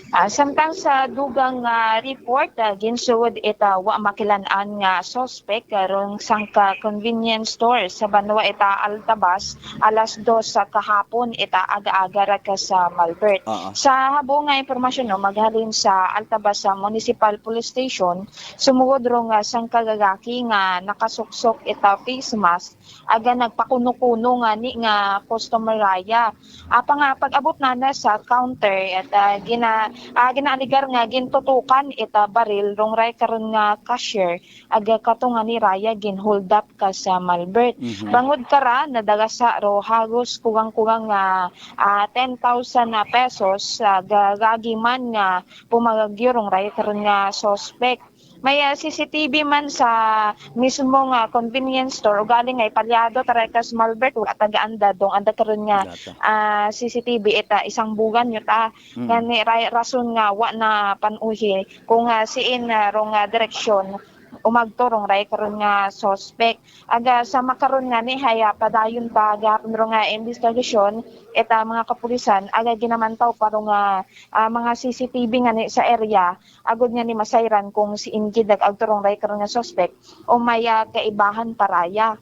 samtang sa dugang report ginsuod ita wa makilan-an nga suspect karon sangka convenience store sa Banwa ita Altabas alas 2 sa kahapon ita aga-aga ra ka sa Malbert. Sa habong nga impormasyon no maghalin sa Altabas sa Municipal Police Station sumugod ro nga sangka gagaki nga nakasuksok ita face mask aga nagpakuno-kuno nga ni nga customer raya. Pag-abot na na sa counter at ginaaligar nga gintutukan ita baril rong ray karon nga cashier aga katunga ni Raya gin hold up ka sa Malbert. Bangod kara nadagasa ro hagos kugang-kugang nga 10,000 pesos gagagiman nga pumagagyo rong ray karon nga suspect. May CCTV man sa mismong convenience store o galing nga palyado tarekas Malbert wala taga-anda dong anda karon nga CCTV ita isang bugan yo ta ngani rason nga wa na panuhi kung siin rong direksyon umagturong ray karon nga suspect aga sa makaron nga ni haya padayon pa gapon ro nga investigasyon eta mga kapulisan aga ginamantaw parong mga CCTV nga ni sa area agud nga ni masayran kung si ingid agturong ray karon nga suspect o may kaibahan paraya.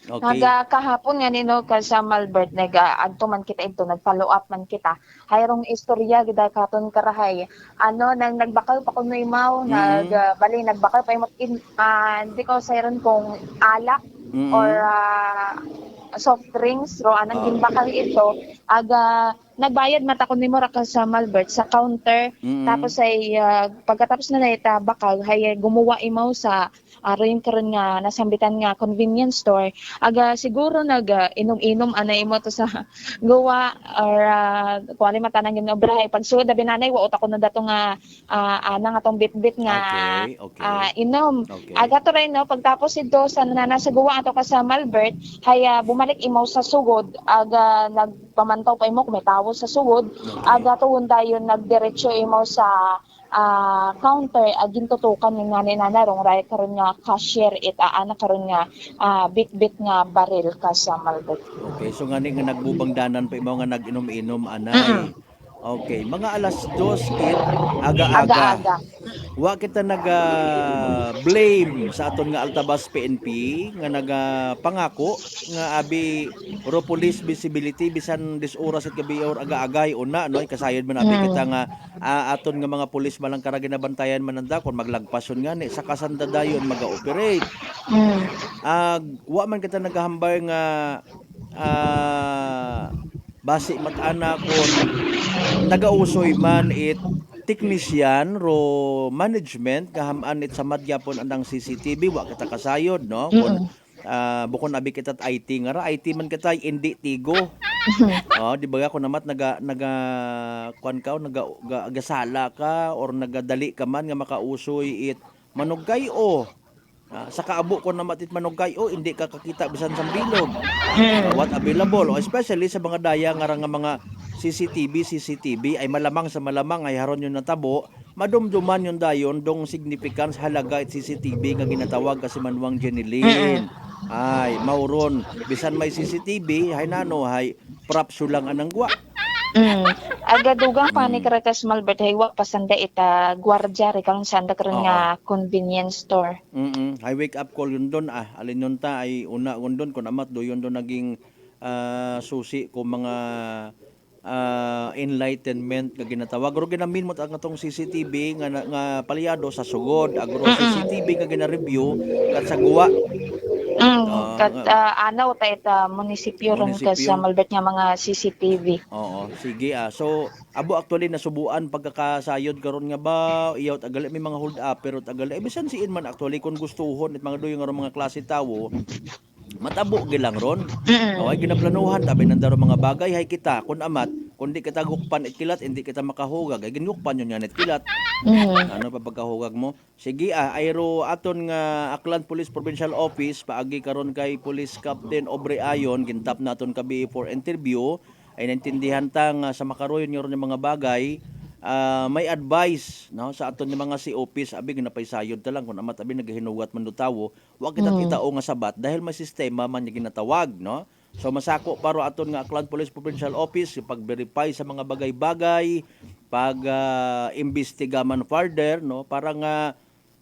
Okay. Kahapon nga nino ka sa Malbert adto man kita ito nag-follow up man kita hayrong istorya gid katon karahay nang nagbakal pa kuno imaw nagbakal pa imot di ko sayron kung alak or soft drinks ro anang ginbakal ito aga nagbayad mata ko nimo ra ka sa Malbert sa counter tapos ay pagkatapos na ita bakal hay gumawa imaw sa aron karon nga nasambitan nga convenience store aga siguro inom-inom anay imo to sa gawa or kuan matanang ginobrahay pagsud abi nanay wa utak ko na dato nga anang atong bitbit nga inom aga to ray no pagtapos ito sa nasa gawa ato ka sa Malbert hay bumalik imo sa sugod aga nagpamantaw pa imo kung may tawo sa sugod aga tuon dayon nagdiretso imo sa counter agin tutukan ng nana rong ray karon nga cashier ana karon nga bit nga baril ka sa Malbert. Okay, so ngani nga nagbubangdanan pa imo nga nag-inom-inom anay. Okay, mga alas 2 aga-aga. Wa kita blame sa aton nga Altabas PNP nga pangako nga abi pro police visibility bisan 10 oras at gabi or aga-agay una no kasayod man abi kita nga aton nga mga pulis malang kara ginabantayan man nanda kon maglagpason nga ni sa kasandadayon maga-operate. Wa man kita nagahambay nga basi matana kon nagausoy man technician ro management kahaman sa madyapon andang CCTV wa kita kasayod no kon bukon abi kita IT nga ra IT man kita hindi tigo di ba ko namat kuan ka nagasala ka or nagadali ka man nga makausoy manugkayo sa kaabo ko namat manugkayo hindi ka kakita bisan sa bilog what available especially sa mga daya nga mga CCTV ay malamang ay haron yun natabo madumduman yung dayon dong significance halaga at CCTV nga ginatawag kasi manuang Jenilyn ay mauron bisan may CCTV hay nano hay prapso lang anang gwa agadugang panik rakas Malbert hay wa pasanda ita gwardiya rekang sanda karon nga convenience store hay wake up call yun don alin yun ta ay una yun kun amat do yun don naging susi ko mga enlightenment nga ginatawag ro ginamin mo ang atong CCTV nga palyado sa sugod agro CCTV nga gina-review kat sa guwa anaw ta ita munisipyo ron ka sa Malbert nga mga CCTV. Sige so abo actually nasubuan pagkakasayod karon nga ba iyaw tagali may mga hold up pero tagali bisan siin man actually kung gustuhon it mga doyo nga mga klase tawo matabo gilang ron. Ay ginaplanuhan tabi nandaro mga bagay hay kita kun amat kundi kita gukpan it kilat hindi kita makahugag ay ginukpan yun yan it kilat. Ano pa pagkahugag mo? Sige ayro aton nga Aklan Police Provincial Office paagi karon kay Police Captain Aubrey Ayon gintap naton kabi for interview ay naintindihan ta nga sa makaroyon yung mga bagay may advice no sa aton nga mga COPs abi ginapaysayod ta lang kun amat abi nagahinuwat man do tawo wa kita kitao nga sabat dahil may sistema man nga ginatawag no so masako paro aton nga Aklan Police Provincial Office pag-verify sa mga bagay-bagay pag imbestiga man further no para nga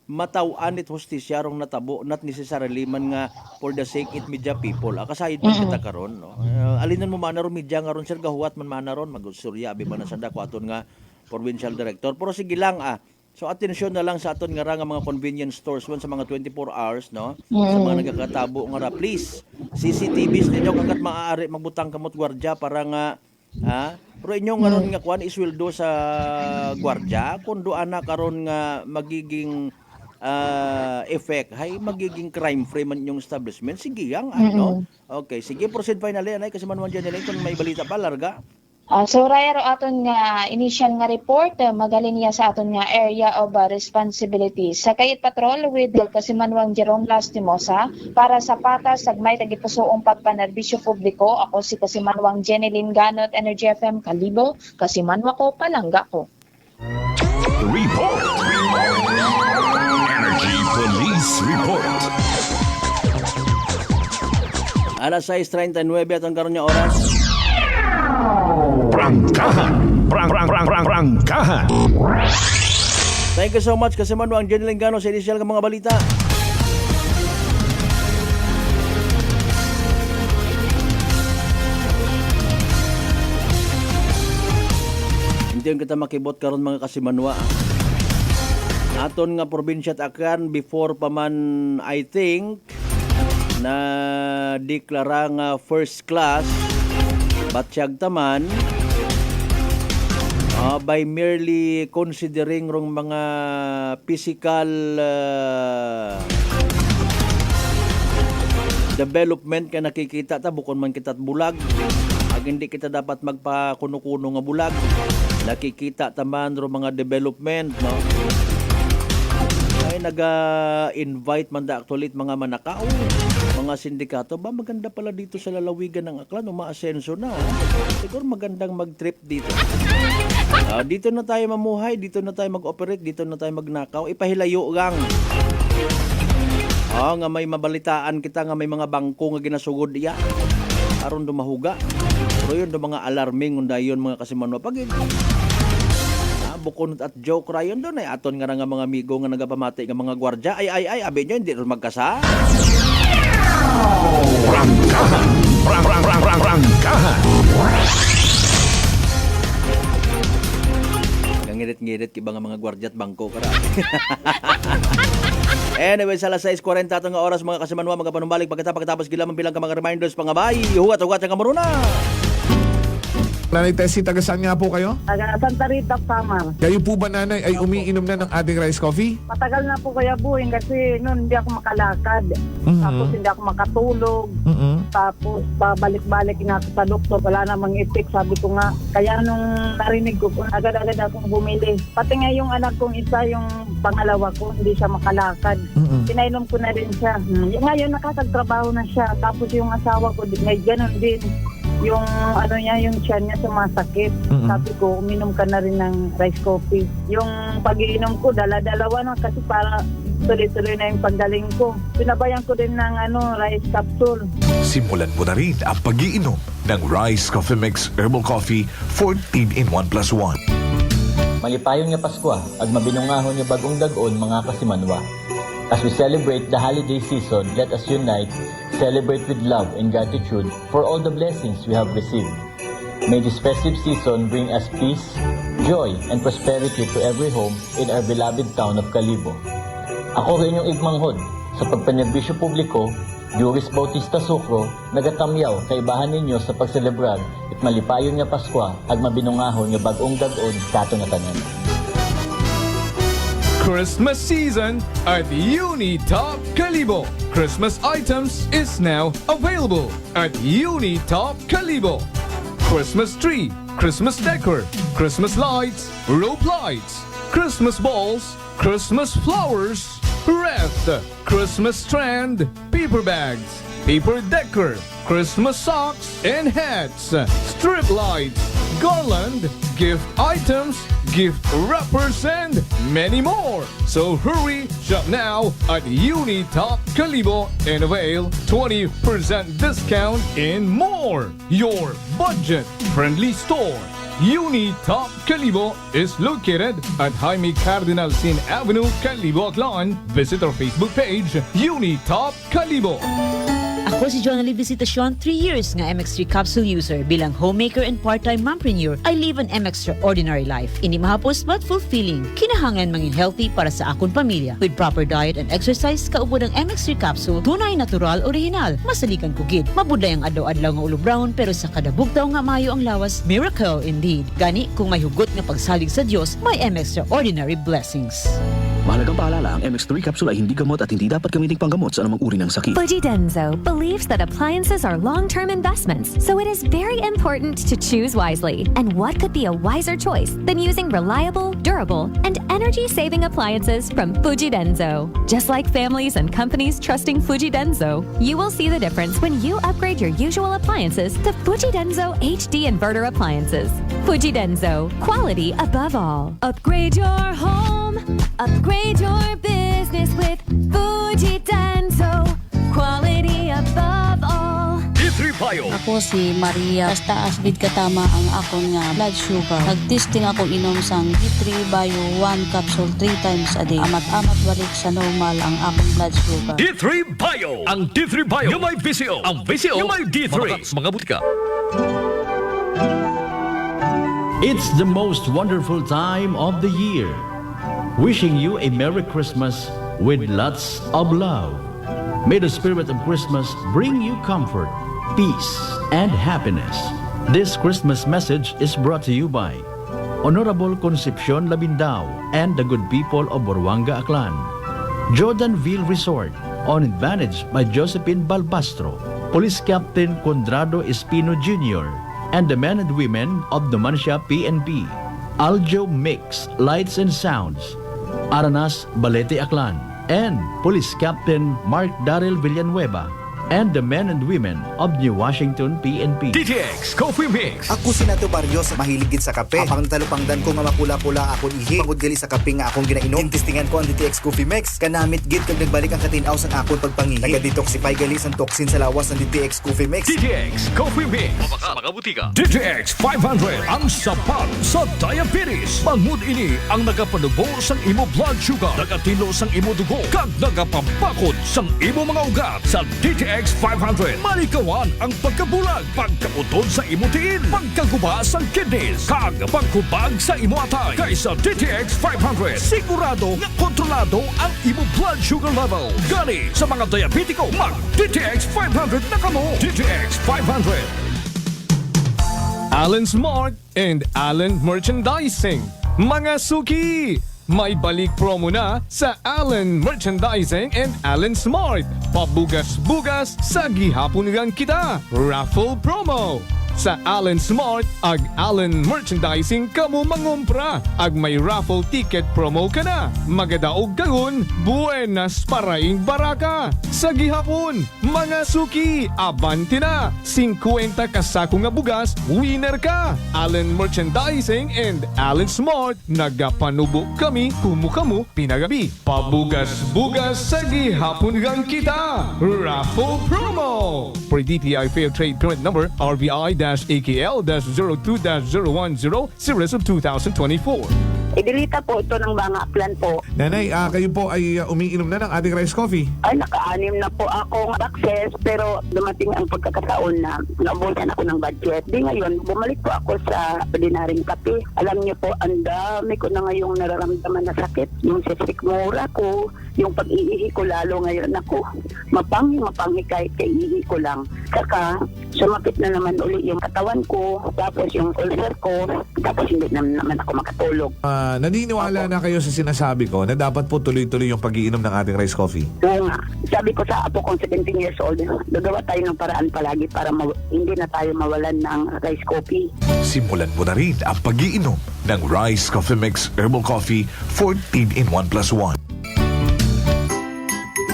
mataw-an it hustisya rong natabo not necessarily man nga for the sake it media people kasayod man kita karon no alinan mo man ron media nga ron sir gahuwat man ron magsurya abi man sa dako aton nga provincial director pero sige lang so atensyon na lang sa aton nga ra nga mga convenience stores man sa mga 24 hours no sa mga nagakatabo nga ra please CCTVs ninyo kagat maaari magbutang kamot gwardiya para nga Ha? Pero inyong karon nga kuan isweldo sa gwardya kun do ana karon nga magiging effect hay magiging crime free man yung establishment sige yang ano. Okay, sige proceed finally anay kasi man dyan nila kung may balita pa larga. So rayaro aton nga initial nga report magaling niya sa aton nga area of responsibility sa Kayit Patrol with Kasimanwang Jerome Lastimosa para sa patas sagmay tagipusoong pagpanerbisyo publiko. Ako si Kasimanwang Jeneline Ganot, Energy FM Kalibo, Kasimanwa ko palangga ko. Report. Energy Police Report. Alas 6:39 atong karon nga oras. Prangkahan. Thank you so much kasi man ang Jeneline Gano sa initial ng mga balita. Hindi yung kita makibot karon mga kasimanwa. Aton nga probinsya at Aklan before pa man I think na deklara nga first class Batsyag taman by merely considering rong mga physical development ka nakikita ta bukod man kita't bulag ag hindi kita dapat magpakuno-kuno nga bulag nakikita taman rong mga development no ay naga-invite man da actually mga manakaw mga sindikato ba maganda pala dito sa lalawigan ng Aklan umaasenso na siguro magandang mag-trip dito dito na tayo mamuhay dito na tayo mag-operate dito na tayo magnakaw ipahilayo gang nga may mabalitaan kita nga may mga bangko nga ginasugod iya aron dumahuga pero yun do mga alarming undayon mga kasimanwa pag bukunot at joke rayon doon ay aton nga mga amigo nga nagapamati nga mga gwardya ay abi nyo hindi rin magkasa Prangkahan. Ngirit-ngirit kiba nga mga gwardya at bangko kara anyway sa alas 6:40 atong nga oras mga kasimanwa magapanumbalik pagkatapos gilamang bilang ka mga reminders pangabay huwat-huwat nga maruna. Nanay Tessie, taga saan nga po kayo? Taga Santa Rita, Samar. Kayo po ba, nanay, ay umiinom na ng ating rice coffee? Matagal na po kaya buhin kasi noon hindi ako makalakad. Tapos hindi ako makatulog. Tapos pabalik-balik na ako sa doktor. Wala namang effect. Sabi ko nga, kaya nung narinig ko, agad-agad akong bumili. Pati nga yung anak kong isa, yung pangalawa ko, hindi siya makalakad. Pinainom ko na rin siya. Ngayon nakakagtrabaho na siya. Tapos yung asawa ko, may ganun din. Yung ano niya, yung tiyan niya sumasakit. Sabi ko, uminom ka na rin ng rice coffee. Yung pag-iinom ko, dala-dalawa na kasi para tuloy-tuloy na yung pagdaling ko. Pinabayan ko din ng rice capsule. Simulan mo na rin ang pag-iinom ng Rice Coffee Mix Herbal Coffee 14 in 1 plus 1. Malipayon nga Pasko, ag mabinungahon nga bagong dag-on mga kasimanwa. As we celebrate the holiday season, let us unite, celebrate with love and gratitude for all the blessings we have received. May this festive season bring us peace, joy, and prosperity to every home in our beloved town of Kalibo. Ako rin yung igmanghod sa pagpanerbisyo publiko, Juris Bautista Sucro, nagatamyaw kaibahan ninyo sa pagselebrar at malipayon nga Pasko ag mabinungahon nga bagong dag-on kato nga tanan. Christmas season at Unitop Kalibo. Christmas items is now available at Unitop Kalibo. Christmas tree, Christmas decor, Christmas lights, rope lights, Christmas balls, Christmas flowers, wreath, Christmas strand, paper bags, paper decor, Christmas socks and hats, strip lights, garland, gift items, gift wrappers, and many more. So hurry, shop now at Unitop Kalibo and avail 20% discount and more. Your budget-friendly store. Unitop Kalibo is located at Jaime Cardinal Sin Avenue, Kalibo, Aklan. Visit our Facebook page, Unitop Kalibo. Ako Ako si Jonali Visitacion, 3 years nga MX3 capsule user. Bilang homemaker and part-time mompreneur, I live an extraordinary life. Hindi mahapos but fulfilling. Kinahangan mangin healthy para sa akong pamilya. With proper diet and exercise, kaubod ang MX3 capsule, tunay, natural, original. Masalikan kugid. Mabuday ang adlaw-adlaw nga ulo brown, pero sa kada bugtaw nga mayo ang lawas, miracle indeed. Gani, kung may hugot nga pagsalig sa Dios, may extraordinary blessings. Mahalagang paalala, ang MX3 capsule ay hindi gamot at hindi dapat gamiting panggamot sa anumang uri ng sakit. Fujidenzo believes that appliances are long-term investments, so it is very important to choose wisely. And what could be a wiser choice than using reliable, durable, and energy-saving appliances from Fujidenzo? Just like families and companies trusting Fujidenzo, you will see the difference when you upgrade your usual appliances to Fujidenzo HD inverter appliances. Fujidenzo, quality above all. Upgrade your home. Upgrade your business with Fujidenzo. Quality above all. D3 Bio. Ako si Maria. Taas bid katama ang akong nga blood sugar. Nagtesting ako inom sang D3 Bio 1 capsule 3 times a day. Amat-amat balik sa normal ang akong blood sugar. D3 Bio. Ang D3 Bio. Yung may VCO. Ang VCO. Yung may D3. Mga butika. It's the most wonderful time of the year. Wishing you a Merry Christmas with lots of love. May the spirit of Christmas bring you comfort, peace, and happiness. This Christmas message is brought to you by Honorable Concepcion Labindao and the good people of Boruanga, Aklan. Jordanville Resort, on advantage by Josephine Balbastro, Police Captain Condrado Espino Jr., and the men and women of the Mansha PNP. Aljo Mix, Lights and Sounds, Aranas Balete Aklan, and Police Captain Mark Daryl Villanueva, and the men and women of New Washington PNP. DTX Coffee Mix. Ako si Nato Barrios, mahiligid sa kape. Apang talupangdan ko nga mapula-pula akong ihi. Pagod gali sa kape nga akong ginainom. Tintistingan ko ang DTX Coffee Mix. Kanamit gid kag nagbalik ang katinaw sa akong pagpangihi. Naga-detoxify gali sa toxin sa lawas ng DTX Coffee Mix. DTX Coffee Mix. Mga butika. DTX 500 ang sapat sa diabetes. Bangod ini ang nagapanubo sang imo blood sugar, nagatilo sang imo dugo, kag nagapapakod sang imo mga ugat. Sa DTX 500, malikawan ang pagkabulag, pagkautod sa imo tiil, pagkaguba sa kidneys, kag pagkubag sa imo atay. Kaysa DTX 500, sigurado nga kontrolado ang imo blood sugar level. Gani sa mga diabetiko, mag DTX 500 na kamo. DTX 500. Allen Smart and Allen Merchandising. Mga suki! May balik promo na sa Allen Merchandising and Allen Smart. Pabugas-bugas sa gihapon nilang kita. Raffle promo. Sa Allen Smart ag Allen Merchandising kamo mangumpra. Ag may raffle ticket promo ka na. Magadaog karon, buenas paraing baraka. Sa gihapon, mga suki, abante na. 50 kasako nga bugas, winner ka. Allen Merchandising and Allen Smart, nagapanubo kami, kumukamu, pinagabi. Pabugas-bugas sa gihapon gang kita. Raffle promo. For DTI Fair Trade Permit Number RBI-AKL-02-010 Series of 2024. Idilita po ito ng mga plan po. Nanay, kayo po ay umiinom na ng ating rice coffee. Ay, naka-anim na po akong access, pero dumating ang pagkakataon na naubusan ako ng budget. Di ngayon, bumalik po ako sa ordinaryong kape. Alam niyo po, ang dami ko na ngayong nararamdaman na sakit. Yung sisikmura ko, yung pag-iihi ko lalo ngayon ako. Mapanghi kahit kaiihi ko lang. Saka, sumapit na naman uli yung katawan ko, tapos yung ulcer ko, tapos hindi naman ako makatulog. Naniniwala na kayo sa sinasabi ko na dapat po tuloy-tuloy yung pag-iinom ng ating rice coffee? Oo nga. Sabi ko sa apo kong 17 years old, gagawa tayo ng paraan palagi para hindi na tayo mawalan ng rice coffee. Simulan mo na rin ang pag-iinom ng Rice Coffee Mix Herbal Coffee 14 in 1+1.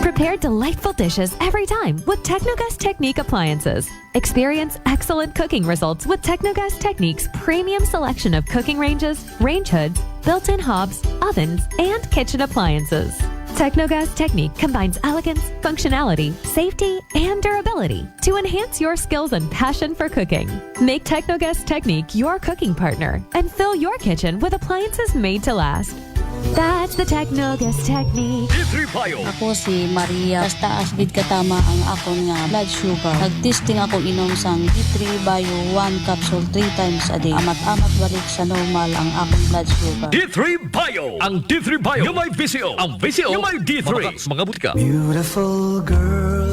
Prepare delightful dishes every time with Technogas Technique appliances. Experience excellent cooking results with Technogas Technique's premium selection of cooking ranges, range hoods, built-in hobs, ovens, and kitchen appliances. Technogas Technique combines elegance, functionality, safety, and durability to enhance your skills and passion for cooking. Make Technogas Technique your cooking partner and fill your kitchen with appliances made to last. That's the Technogas technique. D3 Bio. Ako si Maria. Taas gid katama ang akon nga blood sugar. Nagtesting ako inom sang D3 Bio 1 capsule 3 times a day. Amat-amat balik sa normal ang akong blood sugar. D3 Bio. Ang D3 Bio yung may VCO. Ang VCO yung may D3. Mga butika. Beautiful girl.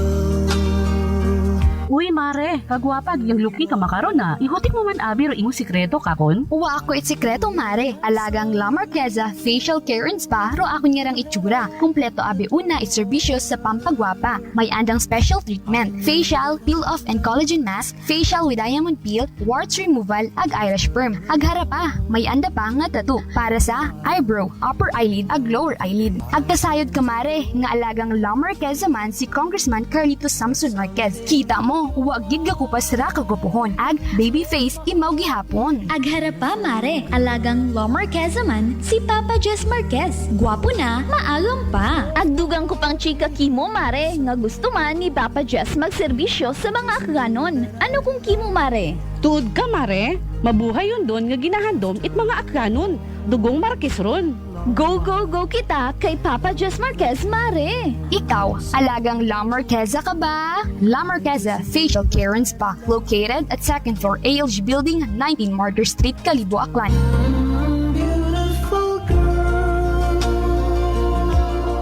Uy, mare, kagwapag yung luki ka makaron na. Ihutik mo man abi ro imong sikreto kakon. Uwa ako sikreto, mare. Alagang La Marqueza Facial Care and Spa ro ako niyarang itsura. Kumpleto abi una iserbisyo sa pampagwapa. May andang special treatment, facial, peel-off and collagen mask, facial with diamond peel, warts removal, ag eyelash perm. Ag harapa, may anda pa nga tattoo para sa eyebrow, upper eyelid, ag lower eyelid. Ag kasayod ka, mare, nga alagang La Marqueza man si Congressman Carlito Samson Marquez. Kita mo, huwag gid ka kupas ra kagupuhon. Ag baby face imaw gihapon. Ag harapa, mare, alagang La Marqueza man si Papa Jess Marquez. Gwapo na, maagam pa. Agdugang ko pang chika kimo, mare, nga gusto man ni Papa Jess magserbisyo sa mga akganon. Ano kung kimo, mare? Tuod ka, mare. Mabuhay yun doon nga ginahandom it mga akganon. Dugong Marquez ron. Go, go, go kita kay Papa Jess Marquez, mare. Ikaw, alagang La Marqueza ka ba? La Marqueza Facial Care and Spa, located at 2nd floor ALG Building, 19 Martyr Street, Kalibo, Aklan.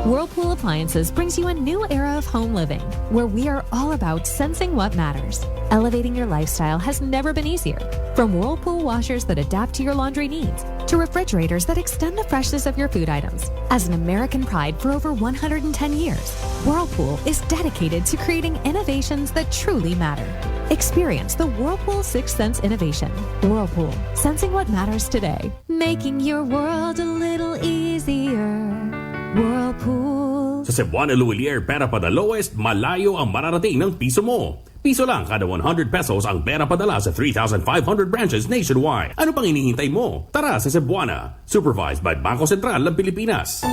Whirlpool Appliances brings you a new era of home living, where we are all about sensing what matters. Elevating your lifestyle has never been easier. From Whirlpool washers that adapt to your laundry needs, to refrigerators that extend the freshness of your food items. As an American pride for over 110 years, Whirlpool is dedicated to creating innovations that truly matter. Experience the Whirlpool Sixth Sense innovation. Whirlpool, sensing what matters today. Making your world a little easier. Whirlpool. Sa Cebuana Luwilier, pera pa the lowest, malayo ang mararating ng piso mo. Piso lang kada 100 pesos ang pera padala sa 3,500 branches nationwide. Ano pang hinihintay mo? Tara sa Cebuana. Supervised by Bangko Sentral ng Pilipinas.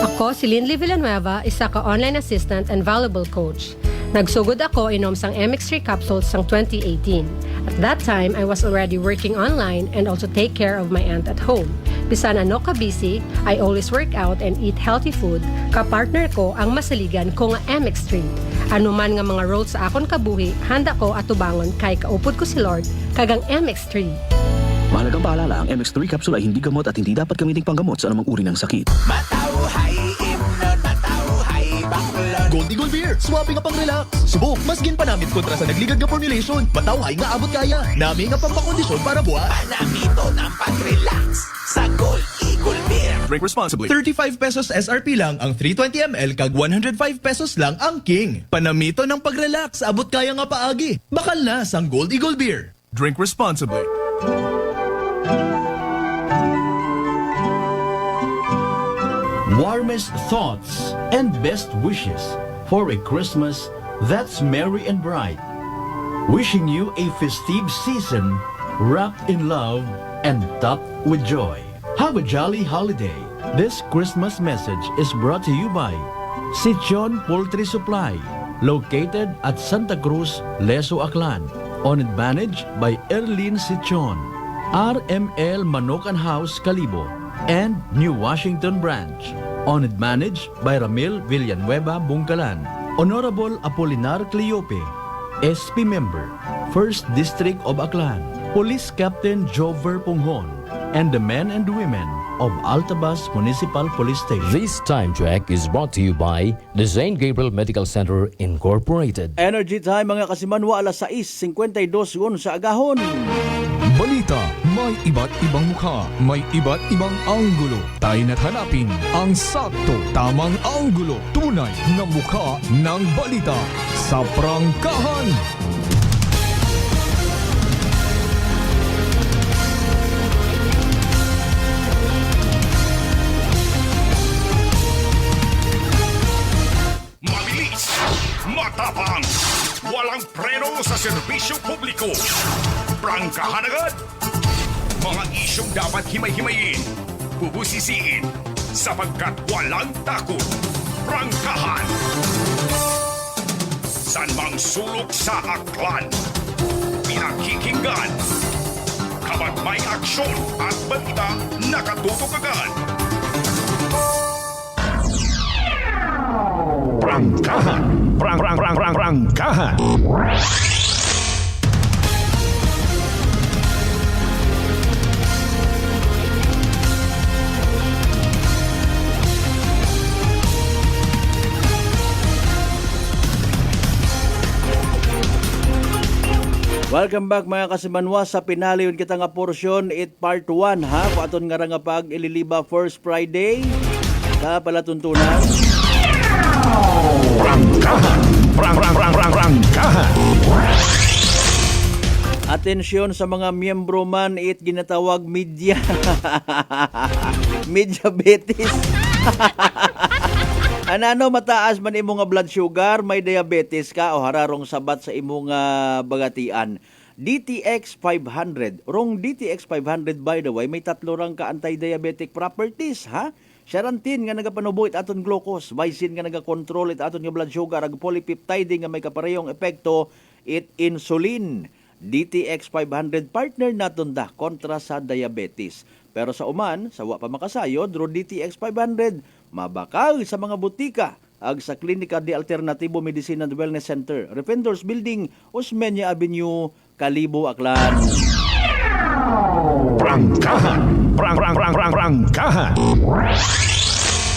Ako si Linley Villanueva, isa ka online assistant and valuable coach. Nagsugod ako inom sang MX3 capsules sang 2018. At that time, I was already working online and also take care of my aunt at home. Bisan ano ka busy, I always work out and eat healthy food. Kapartner ko ang masaligan ko nga MX3. Ano man nga mga roles sa akon kabuhi, handa ko atubangon kay kaupod ko si Lord kagang MX3. Mahalagang paalala, ang MX3 capsule ay hindi gamot at hindi dapat gamiting panggamot sa anumang uri ng sakit. Matauhay, imnod, matauhay, bakulod. Gold Eagle Beer, swapping nga pang relax. Subok, masgin pa namin kontra sa nagligad nga formulation. Matauhay nga abot kaya. Nami nga pampakondisyon para buhat. Panamito ng pag-relax sa Gold Eagle Beer. Drink responsibly. 35 pesos SRP lang ang 320 ml kag 105 pesos lang ang King. Panamito ng pag-relax, abot kaya nga paagi. Bakal na sang Gold Eagle Beer. Drink responsibly. Warmest thoughts and best wishes for a Christmas that's merry and bright. Wishing you a festive season wrapped in love and topped with joy. Have a jolly holiday. This Christmas message is brought to you by Sichon Poultry Supply, located at Santa Cruz, Leso, Aklan. Owned and managed by Erlene Sichon. RML Manokan House, Kalibo, and New Washington Branch. Owned and managed by Ramil Villanueva, Bungkalan. Honorable Apolinar Cleope, SP Member, 1st District of Aklan. Police Captain Jover Punghon, and the men and women of Altabas Municipal Police Station. This time check is brought to you by the St. Gabriel Medical Center Incorporated. Energy time mga kasimanwa, alas 6:52 sa agahon. Balita, may iba't ibang mukha, may iba't ibang anggulo. Tayo na't hanapin ang sakto, tamang anggulo, tunay na mukha ng balita sa prangkahan. Mabilis, matapang, walang preno sa serbisyo publiko. Prangkahan agad! Mga isyong dapat himay-himayin, bubusisiin, sapagkat walang takot. Prangkahan! San mang sulok sa aklan, pinakikinggan. Kapag may aksyon at balita, nakatutok agad. Prangkahan. Prangkahan. Welcome back mga kasimanwa sa pinali yun kita nga porsyon it part 1 ha. Kung aton nga nga pag ililiba first Friday sa palatuntunan. Prangkahan. Atensyon sa mga miyembro man it ginatawag media. Media betis. Ano mataas man imo nga blood sugar, may diabetes ka o hararong sabat sa imo nga bagatian. DTX 500. Rong DTX 500 by the way, may 3 rang ka anti-diabetic properties ha. Xarantin nga nagapanubo it aton glucose, Vicin nga nagakontrol it aton nga blood sugar, ag polypeptide nga may kaparehong epekto it insulin. DTX 500 partner naton da kontra sa diabetes. Pero sa uman, sa wa pa makasayod, ro DTX 500 mabakal sa mga butika ag sa Klinika de Alternatibo Medicine and Wellness Center, Refendors Building, Osmeña Avenue, Kalibo, Aklan. Prangkahan.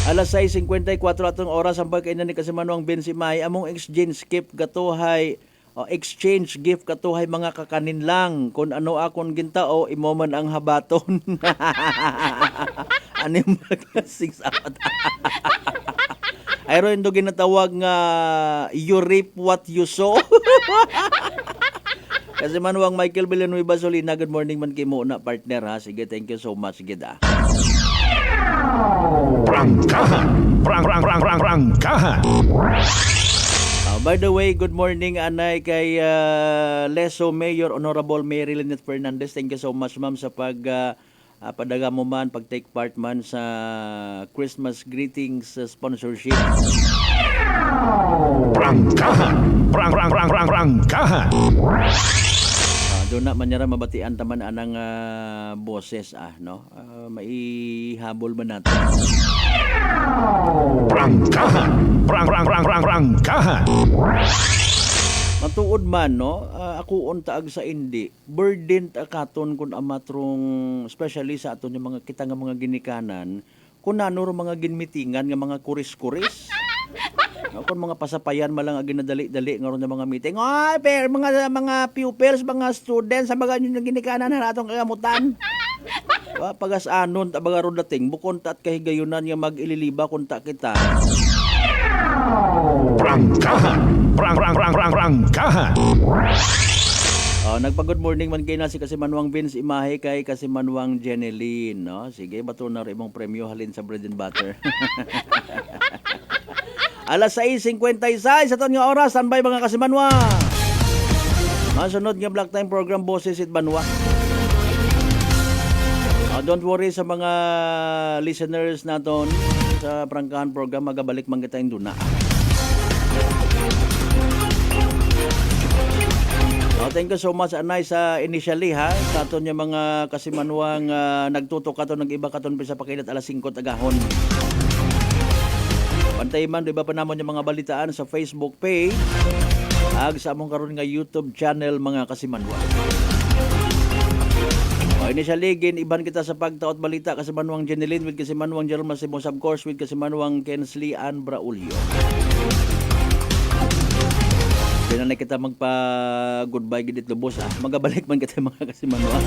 Alas 6:54 atong oras ang pagkainan ni Kasimanwang Bensimay among exchange gift katuhay exchange gift katuhay mga kakanin lang kung ano akong gintao imo man ang habaton. Ano yung maglasing sapat? Ayro yung ginatawag nga you reap what you sow. Kasi manuang Michael Villanueva Solina, good morning man kay mo na partner ha. Sige, thank you so much. Sige da. Prangkahan. By the way, good morning anay kay Leso Mayor Honorable Mary Lynette Fernandez. Thank you so much ma'am sa padaga mo man, pag-take part man sa Christmas greetings sponsorship. Prangkahan. Doon na man nira mabatian taman anang boses no? Maihabol man natin. Prangkahan. Matuod man no, ako untaag sa indi. Burden ta katon kun amatrong especially sa aton yung mga kita nga mga ginikanan, kun ano mga ginmitingan nga mga kuris-kuris. No, kung mga pasapayan malang ginadali-dali nga ron nga mga meeting. Ay, pero mga pupils, mga students, sa mga yung ginikanan na atong kagamutan. Pagas-anon, tabaga ron dating, bukon ta at kahigayunan nga mag-ililiba kung ta kita. Prangkahan. Nagpa-good morning man kay na si Kasimanwang Vince Imahe kay Kasimanwang Jeneline, no? Sige, bato na rin imong premyo halin sa bread and butter. Alas 6:56 sa nga oras, standby mga Kasimanwa. Masunod nga Black Time program Boses it Banwa. Don't worry sa mga listeners naton sa Prangkahan program, magabalik man kita yung duna. Thank you so much anay sa initially ha sa aton yung mga Kasimanwang nagtutok katon ng iba katon sa pakilat alas 5 agahon. Pantay man diba pa namon yung mga balitaan sa Facebook page ag sa among karon nga YouTube channel mga Kasimanwang. Initially iban kita sa pagtaot balita Kasimanwang Jeneline with Kasimanwang Jerome Simos, of course with Kasimanwang Kensley Ann Braulio. Diyan na kita magpa-goodbye gidit lubos magabalik man kita mga Kasimanwa.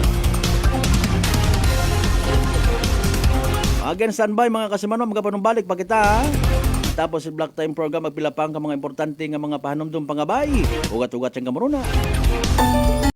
Again, standby mga Kasimanwa, magapanumbalik pa kita Tapos si Black Time program, magpilapang ka mga importante nga mga pahanumdum pangabay. Ugat-ugat siyang kamuruna.